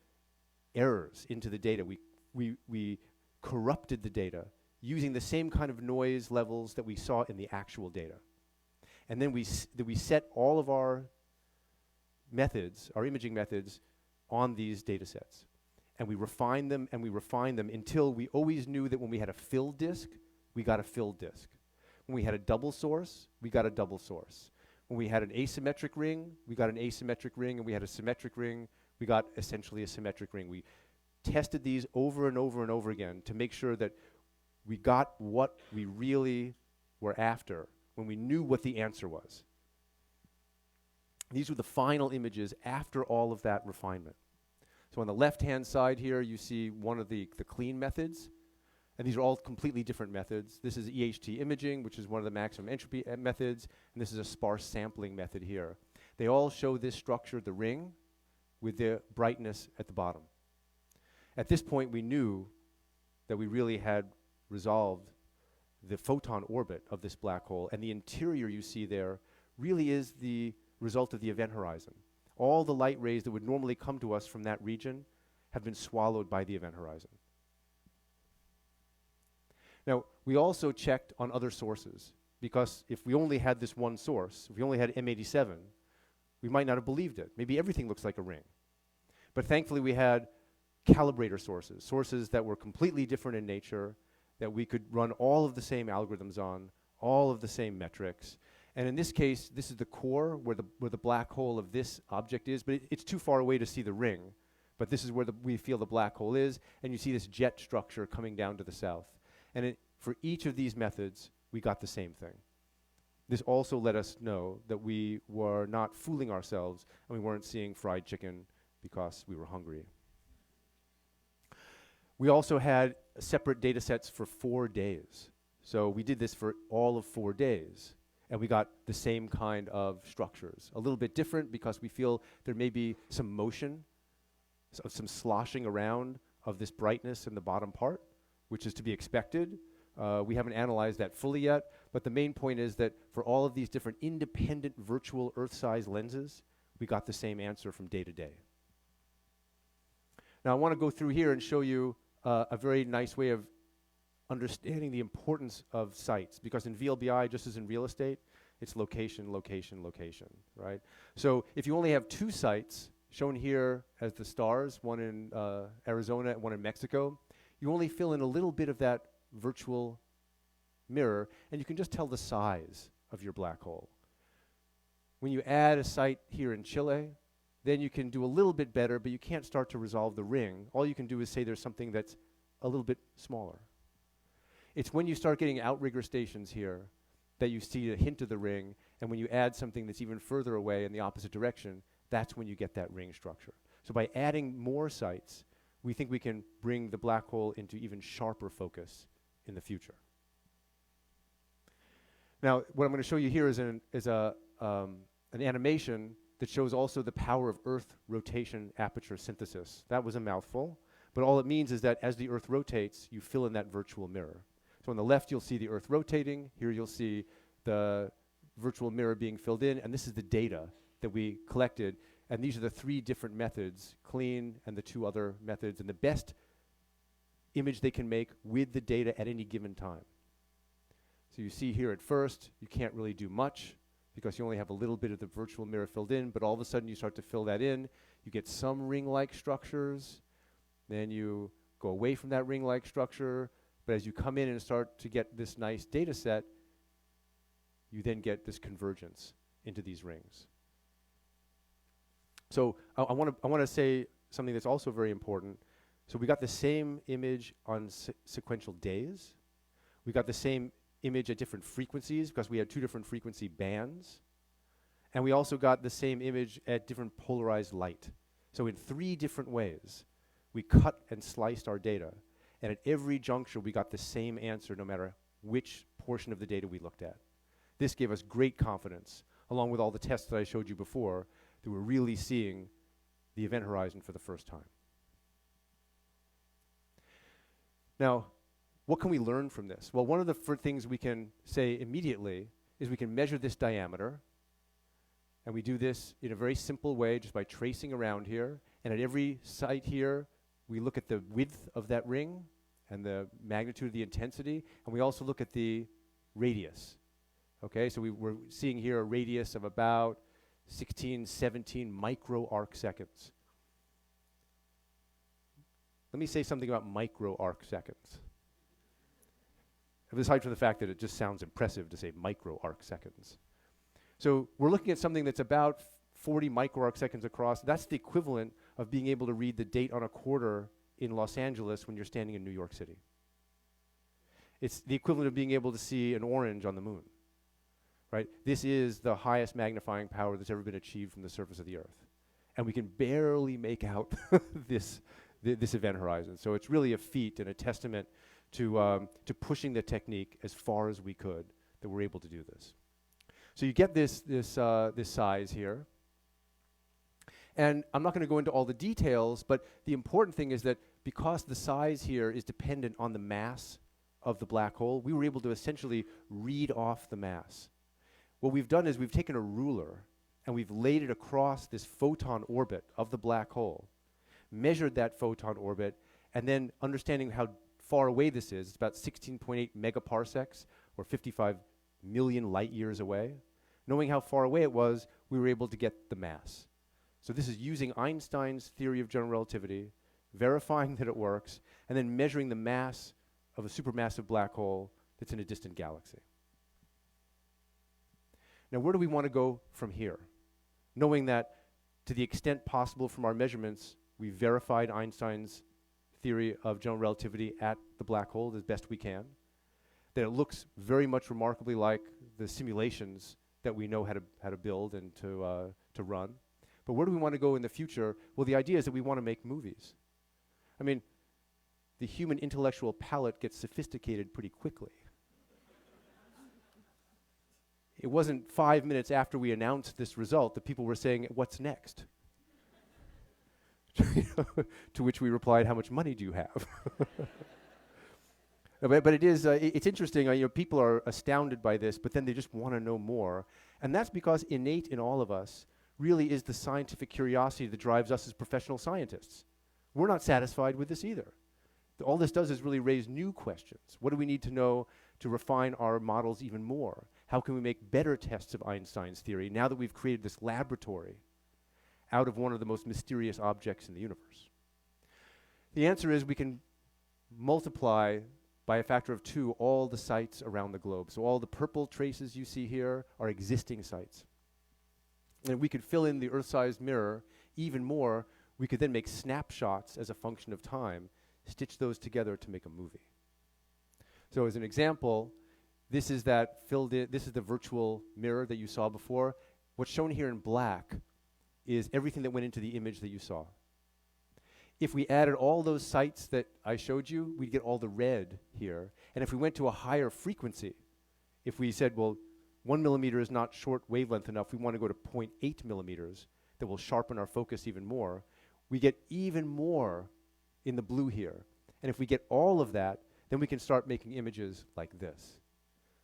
errors into the data. We corrupted the data using the same kind of noise levels that we saw in the actual data. And then we set all of our methods, our imaging methods, on these data sets. And we refined them and we refined them until we always knew that when we had a filled disk, we got a filled disk. When we had a double source, we got a double source. When we had an asymmetric ring, we got an asymmetric ring, and we had a symmetric ring, we got essentially a symmetric ring. We tested these over and over and over again to make sure that we got what we really were after when we knew what the answer was. These were the final images after all of that refinement. So on the left-hand side here, you see one of the clean methods. And these are all completely different methods. This is EHT imaging, which is one of the maximum entropy methods. And this is a sparse sampling method here. They all show this structure, the ring, with the brightness at the bottom. At this point, we knew that we really had resolved the photon orbit of this black hole, and the interior you see there really is the result of the event horizon. All the light rays that would normally come to us from that region have been swallowed by the event horizon. Now, we also checked on other sources, because if we only had this one source, if we only had M87, we might not have believed it. Maybe everything looks like a ring. But thankfully, we had calibrator sources that were completely different in nature, that we could run all of the same algorithms on, all of the same metrics. And in this case, this is the core where the black hole of this object is, but it's too far away to see the ring. But this is where we feel the black hole is, and you see this jet structure coming down to the south. And for each of these methods, we got the same thing. This also let us know that we were not fooling ourselves, and we weren't seeing fried chicken because we were hungry. We also had separate data sets for 4 days. So we did this for all of 4 days, and we got the same kind of structures. A little bit different because we feel there may be some motion, some sloshing around of this brightness in the bottom part, which is to be expected. We haven't analyzed that fully yet, but the main point is that for all of these different independent virtual Earth-sized lenses, we got the same answer from day to day. Now I want to go through here and show you a very nice way of understanding the importance of sites, because in VLBI, just as in real estate, it's location, location, location, right? So if you only have 2 sites, shown here as the stars, one in Arizona and one in Mexico, you only fill in a little bit of that virtual mirror, and you can just tell the size of your black hole. When you add a site here in Chile, then you can do a little bit better, but you can't start to resolve the ring. All you can do is say there's something that's a little bit smaller. It's when you start getting outrigger stations here that you see a hint of the ring, and when you add something that's even further away in the opposite direction, that's when you get that ring structure. So by adding more sites, we think we can bring the black hole into even sharper focus in the future. Now, what I'm going to show you here is an animation that shows also the power of Earth Rotation Aperture synthesis. That was a mouthful, but all it means is that as the Earth rotates, you fill in that virtual mirror. So on the left, you'll see the Earth rotating. Here you'll see the virtual mirror being filled in, and this is the data that we collected. And these are the 3 different methods, clean and the 2 other methods, and the best image they can make with the data at any given time. So you see here at first, you can't really do much because you only have a little bit of the virtual mirror filled in, but all of a sudden you start to fill that in. You get some ring-like structures, then you go away from that ring-like structure, but as you come in and start to get this nice data set, you then get this convergence into these rings. So I want to say something that's also very important. So we got the same image on sequential days. We got the same image at different frequencies because we had 2 different frequency bands. And we also got the same image at different polarized light. So in 3 different ways, we cut and sliced our data. And at every juncture, we got the same answer no matter which portion of the data we looked at. This gave us great confidence, along with all the tests that I showed you before, that we're really seeing the event horizon for the first time. Now, what can we learn from this? Well, one of the things we can say immediately is we can measure this diameter, and we do this in a very simple way just by tracing around here. And at every site here, we look at the width of that ring and the magnitude of the intensity, and we also look at the radius. Okay, so we're seeing here a radius of about 16, 17 micro arc seconds. Let me say something about micro arc seconds. Aside from the fact that it just sounds impressive to say micro arc seconds. So we're looking at something that's about 40 micro arc seconds across. That's the equivalent of being able to read the date on a quarter in Los Angeles when you're standing in New York City. It's the equivalent of being able to see an orange on the moon. Right? This is the highest magnifying power that's ever been achieved from the surface of the Earth. And we can barely make out this event horizon. So it's really a feat and a testament to pushing the technique as far as we could that we're able to do this. So you get this size here. And I'm not going to go into all the details, but the important thing is that because the size here is dependent on the mass of the black hole, we were able to essentially read off the mass. What we've done is we've taken a ruler and we've laid it across this photon orbit of the black hole, measured that photon orbit, and then understanding how far away this is. It's about 16.8 megaparsecs, or 55 million light years away. Knowing how far away it was, we were able to get the mass. So this is using Einstein's theory of general relativity, verifying that it works, and then measuring the mass of a supermassive black hole that's in a distant galaxy. Now, where do we want to go from here? Knowing that to the extent possible from our measurements, we verified Einstein's theory of general relativity at the black hole as best we can, that it looks very much remarkably like the simulations that we know how to build and to run. But where do we want to go in the future? Well, the idea is that we want to make movies. I mean, the human intellectual palate gets sophisticated pretty quickly. It wasn't 5 minutes after we announced this result that people were saying, "What's next?" To which we replied, "How much money do you have?" But it is, it's interesting, people are astounded by this, but then they just want to know more. And that's because innate in all of us really is the scientific curiosity that drives us as professional scientists. We're not satisfied with this either. All this does is really raise new questions. What do we need to know to refine our models even more? How can we make better tests of Einstein's theory now that we've created this laboratory out of one of the most mysterious objects in the universe? The answer is we can multiply by a factor of 2 all the sites around the globe. So all the purple traces you see here are existing sites. And we could fill in the Earth-sized mirror even more. We could then make snapshots as a function of time, stitch those together to make a movie. So as an example, this is the virtual mirror that you saw before. What's shown here in black is everything that went into the image that you saw. If we added all those sites that I showed you, we'd get all the red here. And if we went to a higher frequency, if we said, well, 1 millimeter is not short wavelength enough, we want to go to 0.8 millimeters, that will sharpen our focus even more, we get even more in the blue here. And if we get all of that, then we can start making images like this.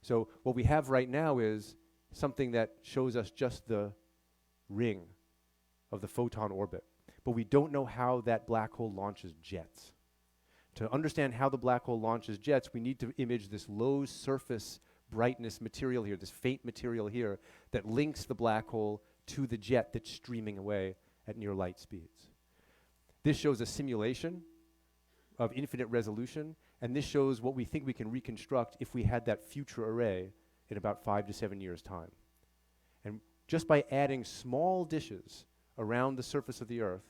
So what we have right now is something that shows us just the ring of the photon orbit. But we don't know how that black hole launches jets. To understand how the black hole launches jets, we need to image this low surface brightness material here, this faint material here, that links the black hole to the jet that's streaming away at near light speeds. This shows a simulation of infinite resolution, and this shows what we think we can reconstruct if we had that future array in about 5 to 7 years' time. And just by adding small dishes around the surface of the Earth,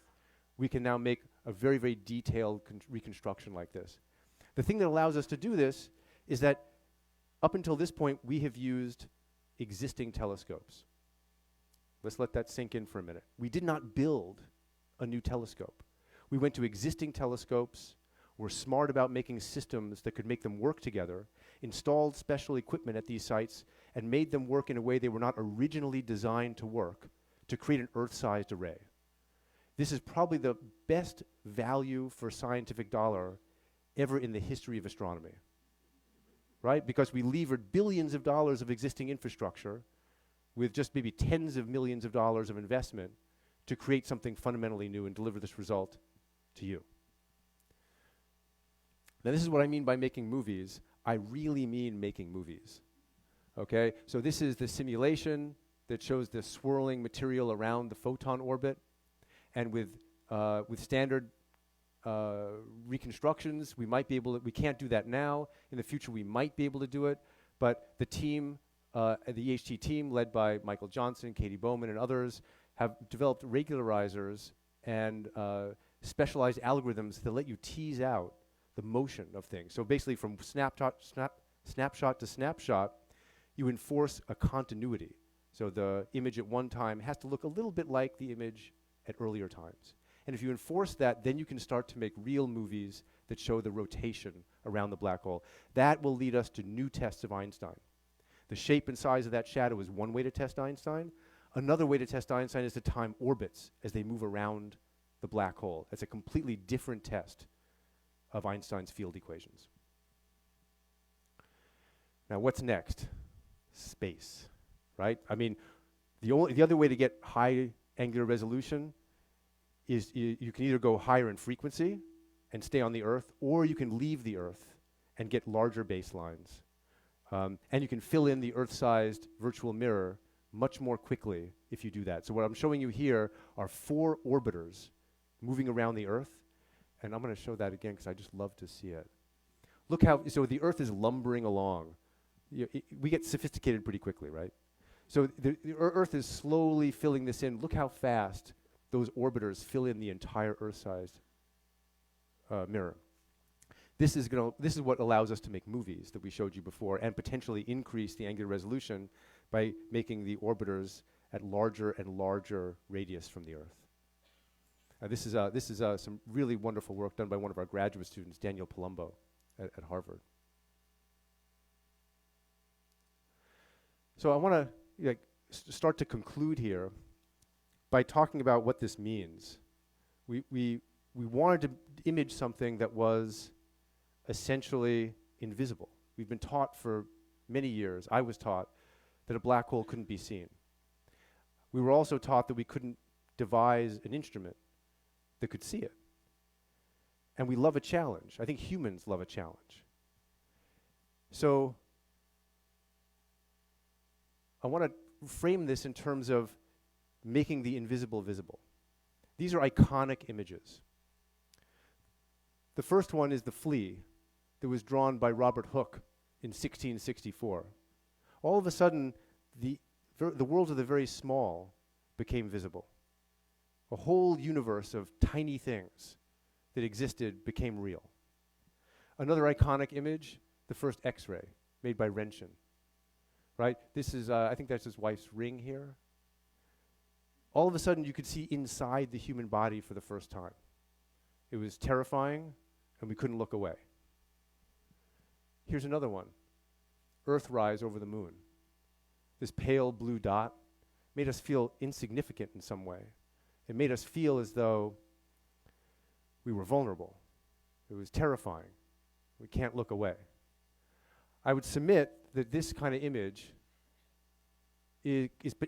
we can now make a very, very detailed reconstruction like this. The thing that allows us to do this is that up until this point, we have used existing telescopes. Let's let that sink in for a minute. We did not build a new telescope. We went to existing telescopes, were smart about making systems that could make them work together, installed special equipment at these sites, and made them work in a way they were not originally designed to work to create an Earth-sized array. This is probably the best value for scientific dollar ever in the history of astronomy, right? Because we levered billions of dollars of existing infrastructure with just maybe tens of millions of dollars of investment to create something fundamentally new and deliver this result to you. Now, this is what I mean by making movies. I really mean making movies, okay? So this is the simulation that shows the swirling material around the photon orbit, and with standard reconstructions, we might be able to, we can't do that now. In the future, we might be able to do it, but the team, the EHT team, led by Michael Johnson, Katie Bowman, and others, have developed regularizers and specialized algorithms that let you tease out the motion of things. So basically, from snapshot to snapshot, you enforce a continuity. So the image at one time has to look a little bit like the image at earlier times. And if you enforce that, then you can start to make real movies that show the rotation around the black hole. That will lead us to new tests of Einstein. The shape and size of that shadow is one way to test Einstein. Another way to test Einstein is to time orbits as they move around the black hole. That's a completely different test of Einstein's field equations. Now, what's next? Space, right? I mean, the other way to get high angular resolution is you can either go higher in frequency and stay on the Earth, or you can leave the Earth and get larger baselines. And you can fill in the Earth-sized virtual mirror much more quickly if you do that. So what I'm showing you here are 4 orbiters moving around the Earth. And I'm going to show that again because I just love to see it. Look how, so the Earth is lumbering along. We get sophisticated pretty quickly, right? So the Earth is slowly filling this in. Look how fast those orbiters fill in the entire Earth-sized mirror. This is what allows us to make movies that we showed you before, and potentially increase the angular resolution by making the orbiters at larger and larger radius from the Earth. This is some really wonderful work done by one of our graduate students, Daniel Palumbo, at Harvard. So I want to start to conclude here by talking about what this means. We wanted to image something that was essentially invisible. We've been taught for many years, I was taught, that a black hole couldn't be seen. We were also taught that we couldn't devise an instrument that could see it. And we love a challenge. I think humans love a challenge. So I want to frame this in terms of making the invisible visible. These are iconic images. The first one is the flea that was drawn by Robert Hooke in 1664. All of a sudden, the worlds of the very small became visible. A whole universe of tiny things that existed became real. Another iconic image, the first X-ray, made by Roentgen. Right? This is, I think that's his wife's ring here. All of a sudden, you could see inside the human body for the first time. It was terrifying, and we couldn't look away. Here's another one. Earthrise over the moon. This pale blue dot made us feel insignificant in some way. It made us feel as though we were vulnerable. It was terrifying. We can't look away. I would submit that this kind of image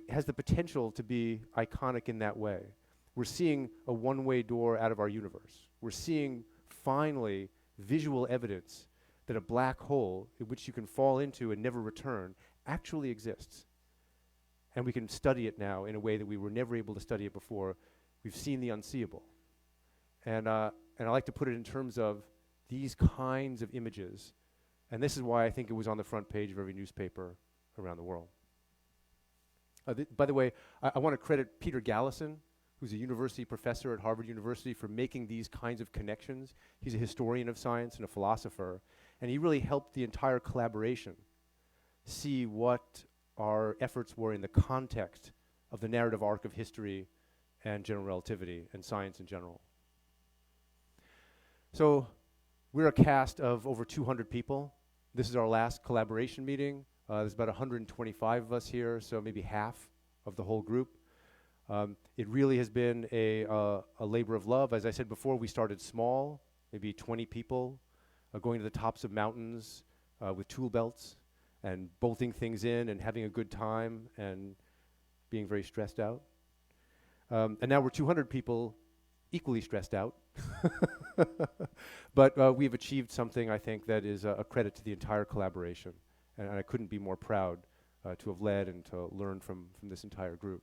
has the potential to be iconic in that way. We're seeing a one-way door out of our universe. We're seeing, finally, visual evidence that a black hole in which you can fall into and never return actually exists. And we can study it now in a way that we were never able to study it before. We've seen the unseeable. And I like to put it in terms of these kinds of images. And this is why I think it was on the front page of every newspaper around the world. By the way, I want to credit Peter Gallison, who's a university professor at Harvard University, for making these kinds of connections. He's a historian of science and a philosopher, and he really helped the entire collaboration see what our efforts were in the context of the narrative arc of history and general relativity and science in general. So we're a cast of over 200 people. This is our last collaboration meeting. There's about 125 of us here, so maybe half of the whole group. It really has been a labor of love. As I said before, we started small, maybe 20 people, going to the tops of mountains with tool belts and bolting things in and having a good time and being very stressed out. And now we're 200 people equally stressed out. But we've achieved something, I think, that is a credit to the entire collaboration. And I couldn't be more proud to have led and to learn from this entire group.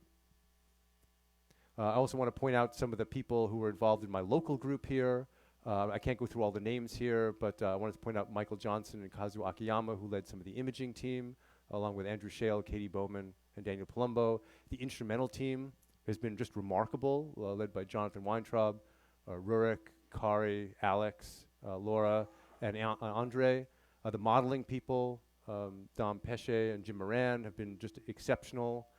I also want to point out some of the people who were involved in my local group here. I can't go through all the names here, but I wanted to point out Michael Johnson and Kazuo Akiyama, who led some of the imaging team, along with Andrew Shale, Katie Bowman, and Daniel Palumbo. The instrumental team has been just remarkable, led by Jonathan Weintraub, Rurik, Kari, Alex, Laura, and Andre. The modeling people, Dom Pesce and Jim Moran, have been just exceptional.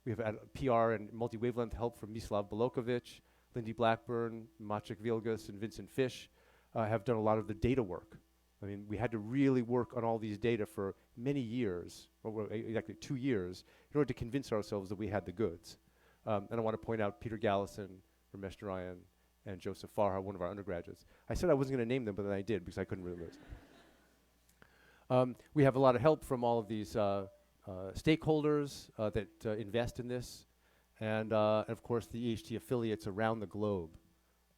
We have had PR and multi-wavelength help from Mislav Bolokovic, Lindy Blackburn, Maciek Vilgas, and Vincent Fish have done a lot of the data work. I mean, we had to really work on all these data for many years, or exactly 2 years, in order to convince ourselves that we had the goods. And I want to point out Peter Gallison, Ramesh Narayan, and Joseph Farha, one of our undergraduates. I said I wasn't going to name them, but then I did because I couldn't remember this. We have a lot of help from all of these stakeholders that invest in this. And of course, the EHT affiliates around the globe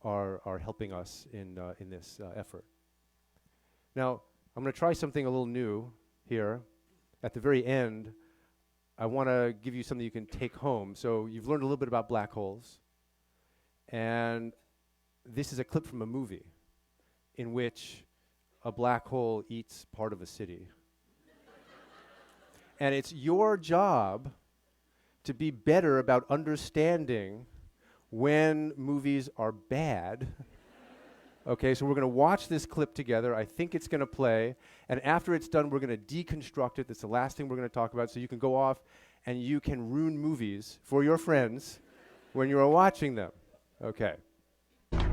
are helping us in this effort. Now, I'm going to try something a little new here. At the very end, I want to give you something you can take home. So you've learned a little bit about black holes. And this is a clip from a movie in which a black hole eats part of a city. And it's your job to be better about understanding when movies are bad. Okay, so we're going to watch this clip together. I think it's going to play. And after it's done, we're going to deconstruct it. That's the last thing we're going to talk about. So you can go off and you can ruin movies for your friends when you're watching them. Okay.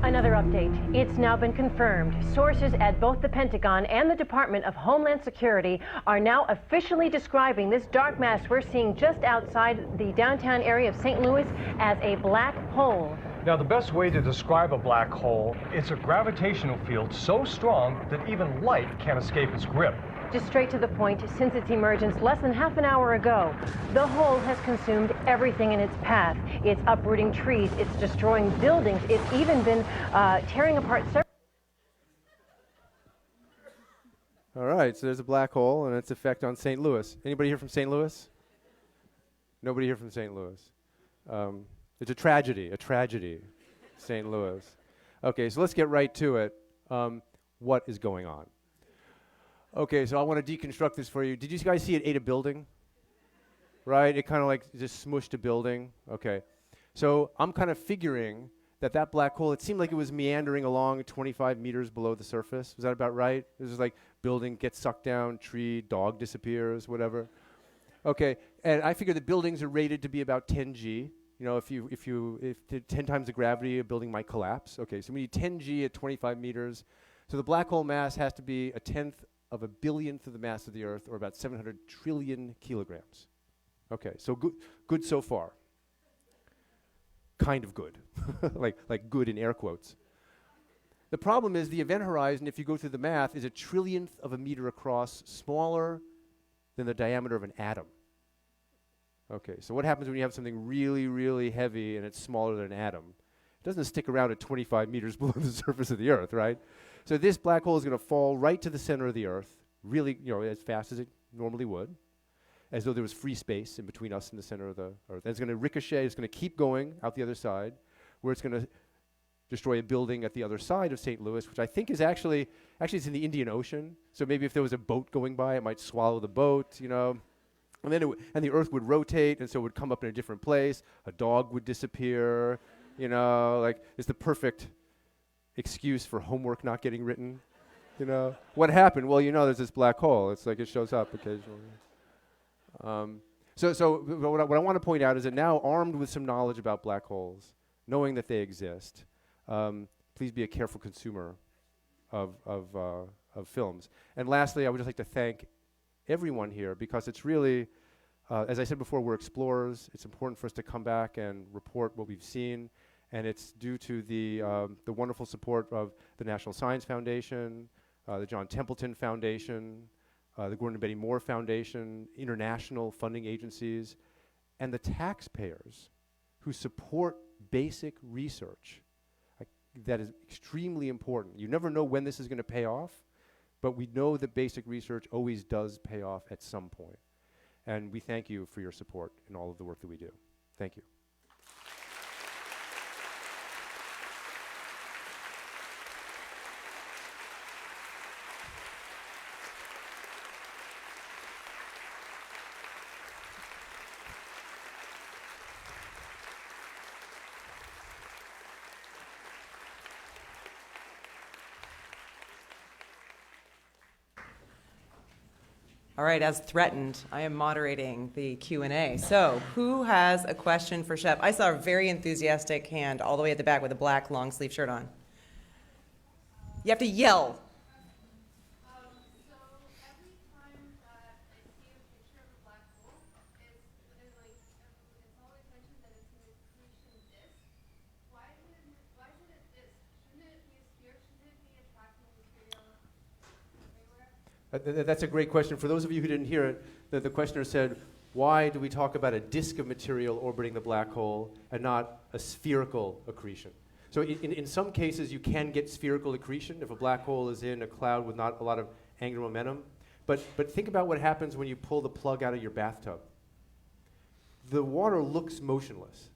Another update. It's now been confirmed. Sources at both the Pentagon and the Department of Homeland Security are now officially describing this dark mass we're seeing just outside the downtown area of St. Louis as a black hole. Now, the best way to describe a black hole, it's a gravitational field so strong that even light can't escape its grip. Just straight to the point, since its emergence less than half an hour ago, the hole has consumed everything in its path. It's uprooting trees, it's destroying buildings, it's even been tearing apart several... All right, so there's a black hole and its effect on St. Louis. Anybody here from St. Louis? Nobody here from St. Louis. It's a tragedy, St. Louis. Okay, so let's get right to it. What is going on? Okay, so I want to deconstruct this for you. Did you guys see it ate a building? Right? It kind of like just smushed a building. Okay. So I'm kind of figuring that black hole, it seemed like it was meandering along 25 meters below the surface. Was that about right? This is like building gets sucked down, tree, dog disappears, whatever. Okay, and I figure the buildings are rated to be about 10 G. You know, if 10 times the gravity, a building might collapse. Okay, so we need 10 G at 25 meters. So the black hole mass has to be a tenth of a billionth of the mass of the Earth, or about 700 trillion kilograms. Okay, so good so far. Kind of good, like good in air quotes. The problem is the event horizon, if you go through the math, is a trillionth of a meter across, smaller than the diameter of an atom. Okay, so what happens when you have something really, really heavy and it's smaller than an atom? It doesn't stick around at 25 meters below the surface of the Earth, right? So this black hole is going to fall right to the center of the Earth, really, as fast as it normally would, as though there was free space in between us and the center of the Earth. And it's going to ricochet, it's going to keep going out the other side, where it's going to destroy a building at the other side of St. Louis, which I think is actually it's in the Indian Ocean. So maybe if there was a boat going by, it might swallow the boat, And then and the Earth would rotate, and so it would come up in a different place. A dog would disappear. You know, like it's the perfect excuse for homework not getting written. You know, what happened? Well, you know, there's this black hole. It's like it shows up occasionally. So what I want to point out is that now, armed with some knowledge about black holes, knowing that they exist, please be a careful consumer of films. And lastly, I would just like to thank everyone here, because it's really, as I said before, we're explorers. It's important for us to come back and report what we've seen, and it's due to the wonderful support of the National Science Foundation, the John Templeton Foundation, the Gordon and Betty Moore Foundation, international funding agencies, and the taxpayers who support basic research. That is extremely important. You never know when this is going to pay off, but we know that basic research always does pay off at some point. And we thank you for your support in all of the work that we do. Thank you. All right, as threatened, I am moderating the Q&A. So who has a question for Shep? I saw a very enthusiastic hand all the way at the back with a black long sleeve shirt on. You have to yell. So every time that I see a picture of a black hole, it's always mentioned that it's an accretion disk. Why is it a disk? Shouldn't it be a sphere? Shouldn't it be attracting material everywhere? That's a great question. For those of you who didn't hear it, the questioner said, why do we talk about a disk of material orbiting the black hole and not a spherical accretion? So in some cases, you can get spherical accretion if a black hole is in a cloud with not a lot of angular momentum. But think about what happens when you pull the plug out of your bathtub. The water looks motionless,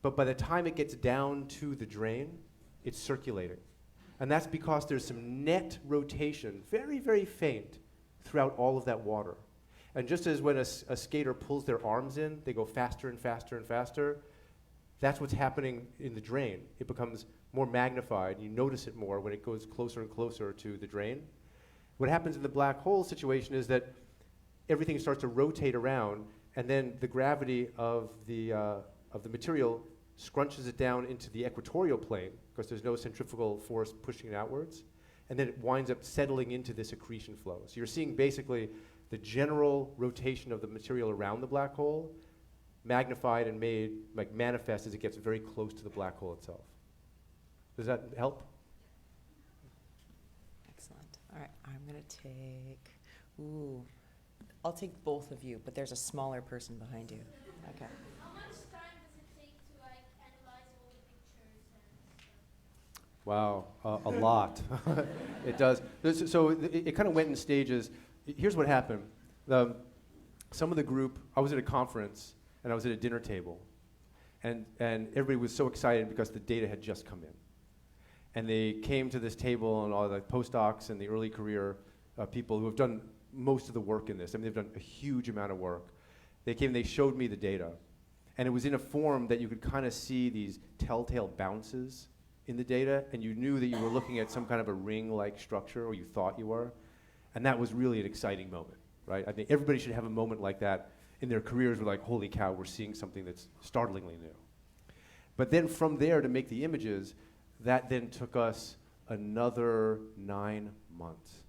but by the time it gets down to the drain, it's circulating. And that's because there's some net rotation, very, very faint, throughout all of that water. And just as when a skater pulls their arms in, they go faster and faster and faster, that's what's happening in the drain. It becomes more magnified. You notice it more when it goes closer and closer to the drain. What happens in the black hole situation is that everything starts to rotate around, and then the gravity of the material scrunches it down into the equatorial plane, because there's no centrifugal force pushing it outwards, and then it winds up settling into this accretion flow. So you're seeing basically the general rotation of the material around the black hole magnified and made like manifest as it gets very close to the black hole itself. Does that help? Excellent. All right, I'm going to I'll take both of you, but there's a smaller person behind you. Okay. How much time does it take to analyze all the pictures and stuff? Wow, a lot. It does. So it kind of went in stages. Here's what happened. Some of the group, I was at a conference, and I was at a dinner table, and everybody was so excited because the data had just come in. And they came to this table, and all the postdocs and the early career people who have done most of the work in this. I mean, they've done a huge amount of work. They came, they showed me the data. And it was in a form that you could kind of see these telltale bounces in the data, and you knew that you were looking at some kind of a ring-like structure, or you thought you were. And that was really an exciting moment, right? I think everybody should have a moment like that in their careers where like, holy cow, we're seeing something that's startlingly new. But then from there to make the images, that then took us another 9 months.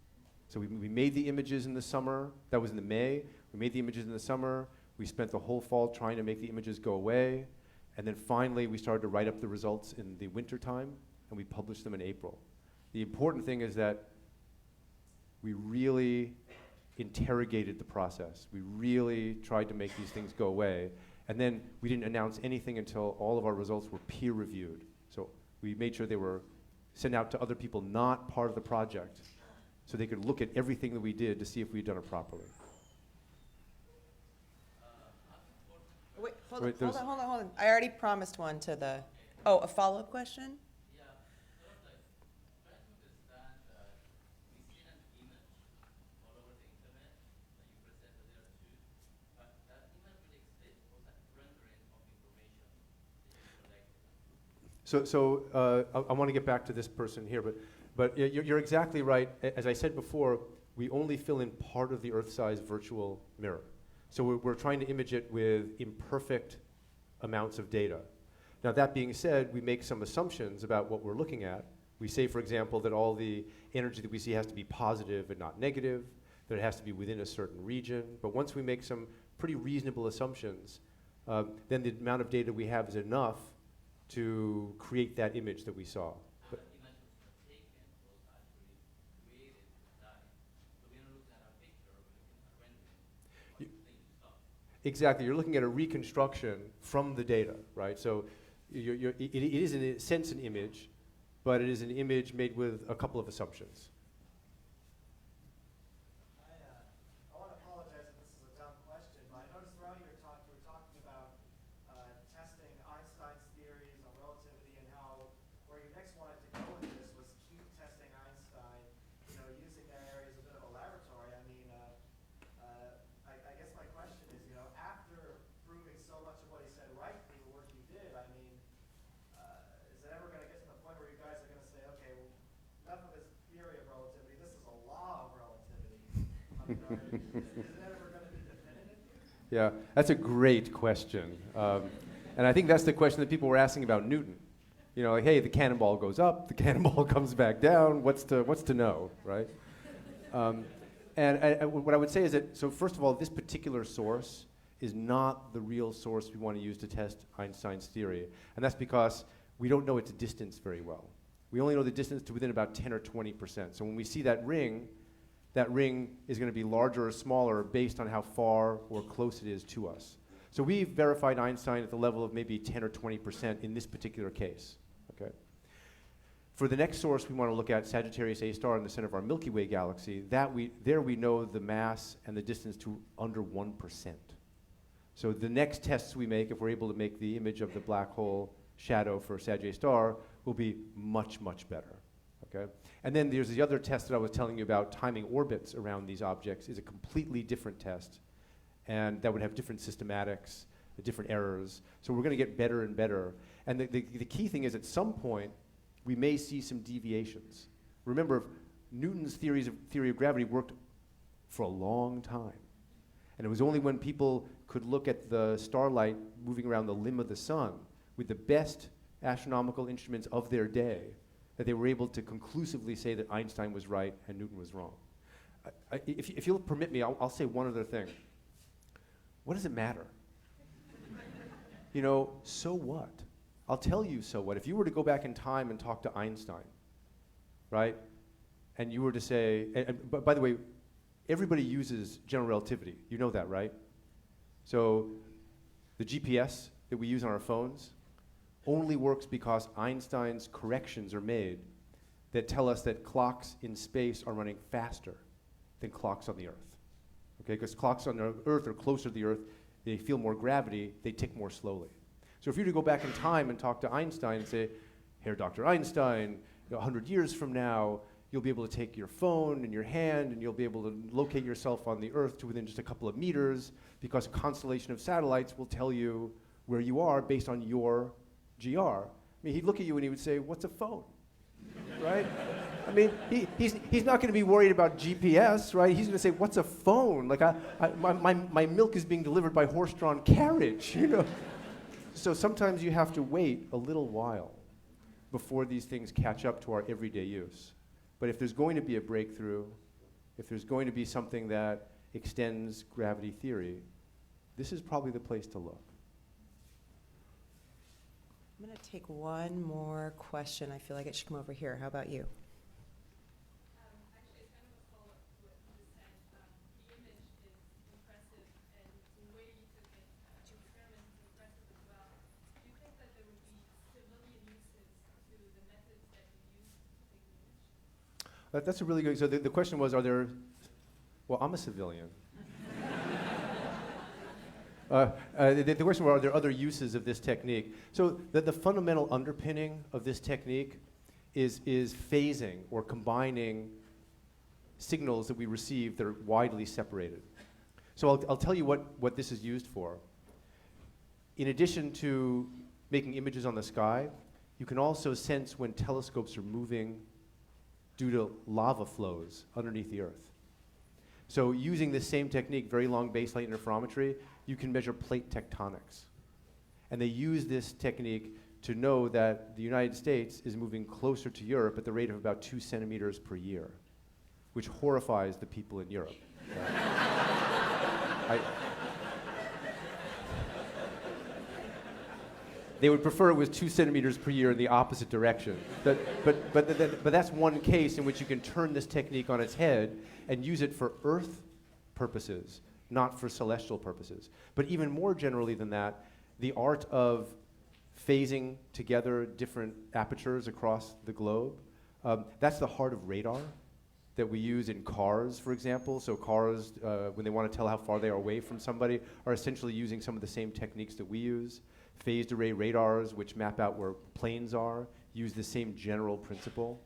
So we made the images in the summer. That was in the May. We made the images in the summer. We spent the whole fall trying to make the images go away. And then finally, we started to write up the results in the winter time, and we published them in April. The important thing is that we really interrogated the process. We really tried to make these things go away. And then we didn't announce anything until all of our results were peer-reviewed. So we made sure they were sent out to other people not part of the project, so they could look at everything that we did to see if we'd done it properly. Wait, hold on. I already promised one to the, a follow-up question? I want to get back to this person here, but you're exactly right. As I said before, we only fill in part of the Earth-sized virtual mirror. So we're trying to image it with imperfect amounts of data. Now, that being said, we make some assumptions about what we're looking at. We say, for example, that all the energy that we see has to be positive and not negative, that it has to be within a certain region. But once we make some pretty reasonable assumptions, then the amount of data we have is enough to create that image that we saw. But exactly, you're looking at a reconstruction from the data, right? So it is in a sense an image, but it is an image made with a couple of assumptions. I want to apologize if this is a dumb question, but I noticed throughout your talk you were talking about testing Einstein's theories on relativity and how where you next wanted to go with this was keep testing Einstein, using that area as a bit of a laboratory. I mean, I guess my question is, after proving so much of what he said right through the work you did, I mean, is it ever going to get to the point where you guys are going to say, okay, well, enough of this theory of relativity, this is a law of relativity? I mean, is it ever going to be definitive? Yeah, that's a great question. And I think that's the question that people were asking about Newton. Like, hey, the cannonball goes up, the cannonball comes back down, what's to know, right? And what I would say is that, so first of all, this particular source is not the real source we want to use to test Einstein's theory. And that's because we don't know its distance very well. We only know the distance to within about 10 or 20%. So when we see that ring is going to be larger or smaller based on how far or close it is to us. So we've verified Einstein at the level of maybe 10 or 20% in this particular case. Okay. For the next source, we want to look at Sagittarius A star in the center of our Milky Way galaxy. There we know the mass and the distance to under 1%. So the next tests we make, if we're able to make the image of the black hole shadow for Sag A star, will be much, much better. Okay? And then there's the other test that I was telling you about, timing orbits around these objects is a completely different test. And that would have different systematics, different errors. So we're going to get better and better. And the key thing is, at some point, we may see some deviations. Remember, Newton's theory of gravity worked for a long time. And it was only when people could look at the starlight moving around the limb of the sun with the best astronomical instruments of their day that they were able to conclusively say that Einstein was right and Newton was wrong. If you'll permit me, I'll say one other thing. What does it matter? So what? I'll tell you so what. If you were to go back in time and talk to Einstein, right? And you were to say, but by the way, everybody uses general relativity. You know that, right? So the GPS that we use on our phones only works because Einstein's corrections are made that tell us that clocks in space are running faster than clocks on the Earth. Okay, because clocks on the Earth are closer to the Earth, they feel more gravity, they tick more slowly. So if you were to go back in time and talk to Einstein and say, "Here, Dr. Einstein, 100 years from now, you'll be able to take your phone in your hand and you'll be able to locate yourself on the Earth to within just a couple of meters because a constellation of satellites will tell you where you are based on your GR." I mean, he'd look at you and he would say, "What's a phone?" Right? I mean, he's not going to be worried about GPS, right? He's going to say, "What's a phone? Like, my milk is being delivered by horse-drawn carriage, So sometimes you have to wait a little while before these things catch up to our everyday use. But if there's going to be a breakthrough, if there's going to be something that extends gravity theory, this is probably the place to look. I'm going to take one more question. I feel like it should come over here. How about you? Actually, it's kind of a follow-up to what you just said. The image is impressive, and the way you took it, the experiment is impressive as well. Do you think that there would be civilian uses to the methods that you used to take the image? That's a really good, so the question was, well, I'm a civilian. The question was, are there other uses of this technique? So the fundamental underpinning of this technique is phasing or combining signals that we receive that are widely separated. So I'll tell you what this is used for. In addition to making images on the sky, You can also sense when telescopes are moving due to lava flows underneath the Earth. So using this same technique, very long baseline interferometry, you can measure plate tectonics. And they use this technique to know that the United States is moving closer to Europe at the rate of about 2 centimeters per year, which horrifies the people in Europe. They would prefer it was 2 centimeters per year in the opposite direction. But that's one case in which you can turn this technique on its head and use it for Earth purposes, not for celestial purposes. But even more generally than that, the art of phasing together different apertures across the globe, that's the heart of radar that we use in cars, for example. So cars, when they want to tell how far they are away from somebody, are essentially using some of the same techniques that we use. Phased array radars, which map out where planes are, use the same general principle.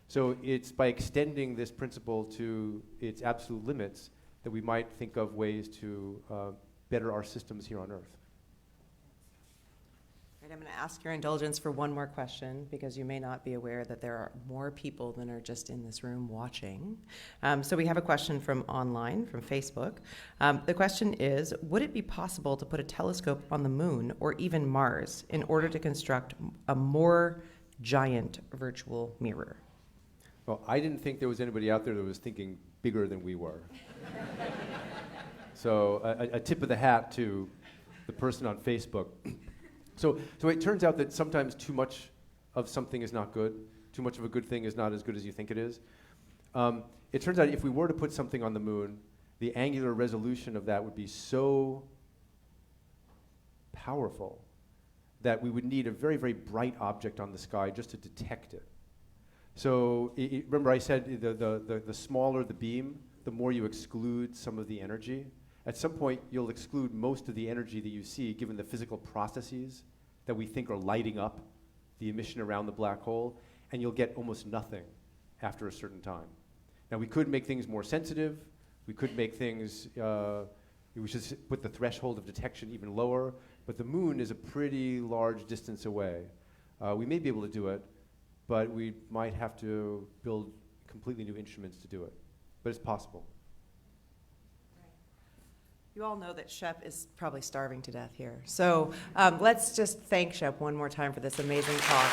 So it's by extending this principle to its absolute limits that we might think of ways to better our systems here on Earth. Right, I'm going to ask your indulgence for one more question, because you may not be aware that there are more people than are just in this room watching. So we have a question from online, from Facebook. The question is, would it be possible to put a telescope on the moon or even Mars in order to construct a more giant virtual mirror? Well, I didn't think there was anybody out there that was thinking bigger than we were. So a tip of the hat to the person on Facebook. So it turns out that sometimes too much of something is not good. Too much of a good thing is not as good as you think it is. It turns out if we were to put something on the moon, the angular resolution of that would be so powerful that we would need a very, very bright object on the sky just to detect it. So remember I said the smaller the beam, the more you exclude some of the energy. At some point, you'll exclude most of the energy that you see, given the physical processes that we think are lighting up the emission around the black hole, and you'll get almost nothing after a certain time. Now, we could make things more sensitive. We could make things, we should put the threshold of detection even lower, but the moon is a pretty large distance away. We may be able to do it, but we might have to build completely new instruments to do it. But it's possible. You all know that Shep is probably starving to death here. So let's just thank Shep one more time for this amazing talk.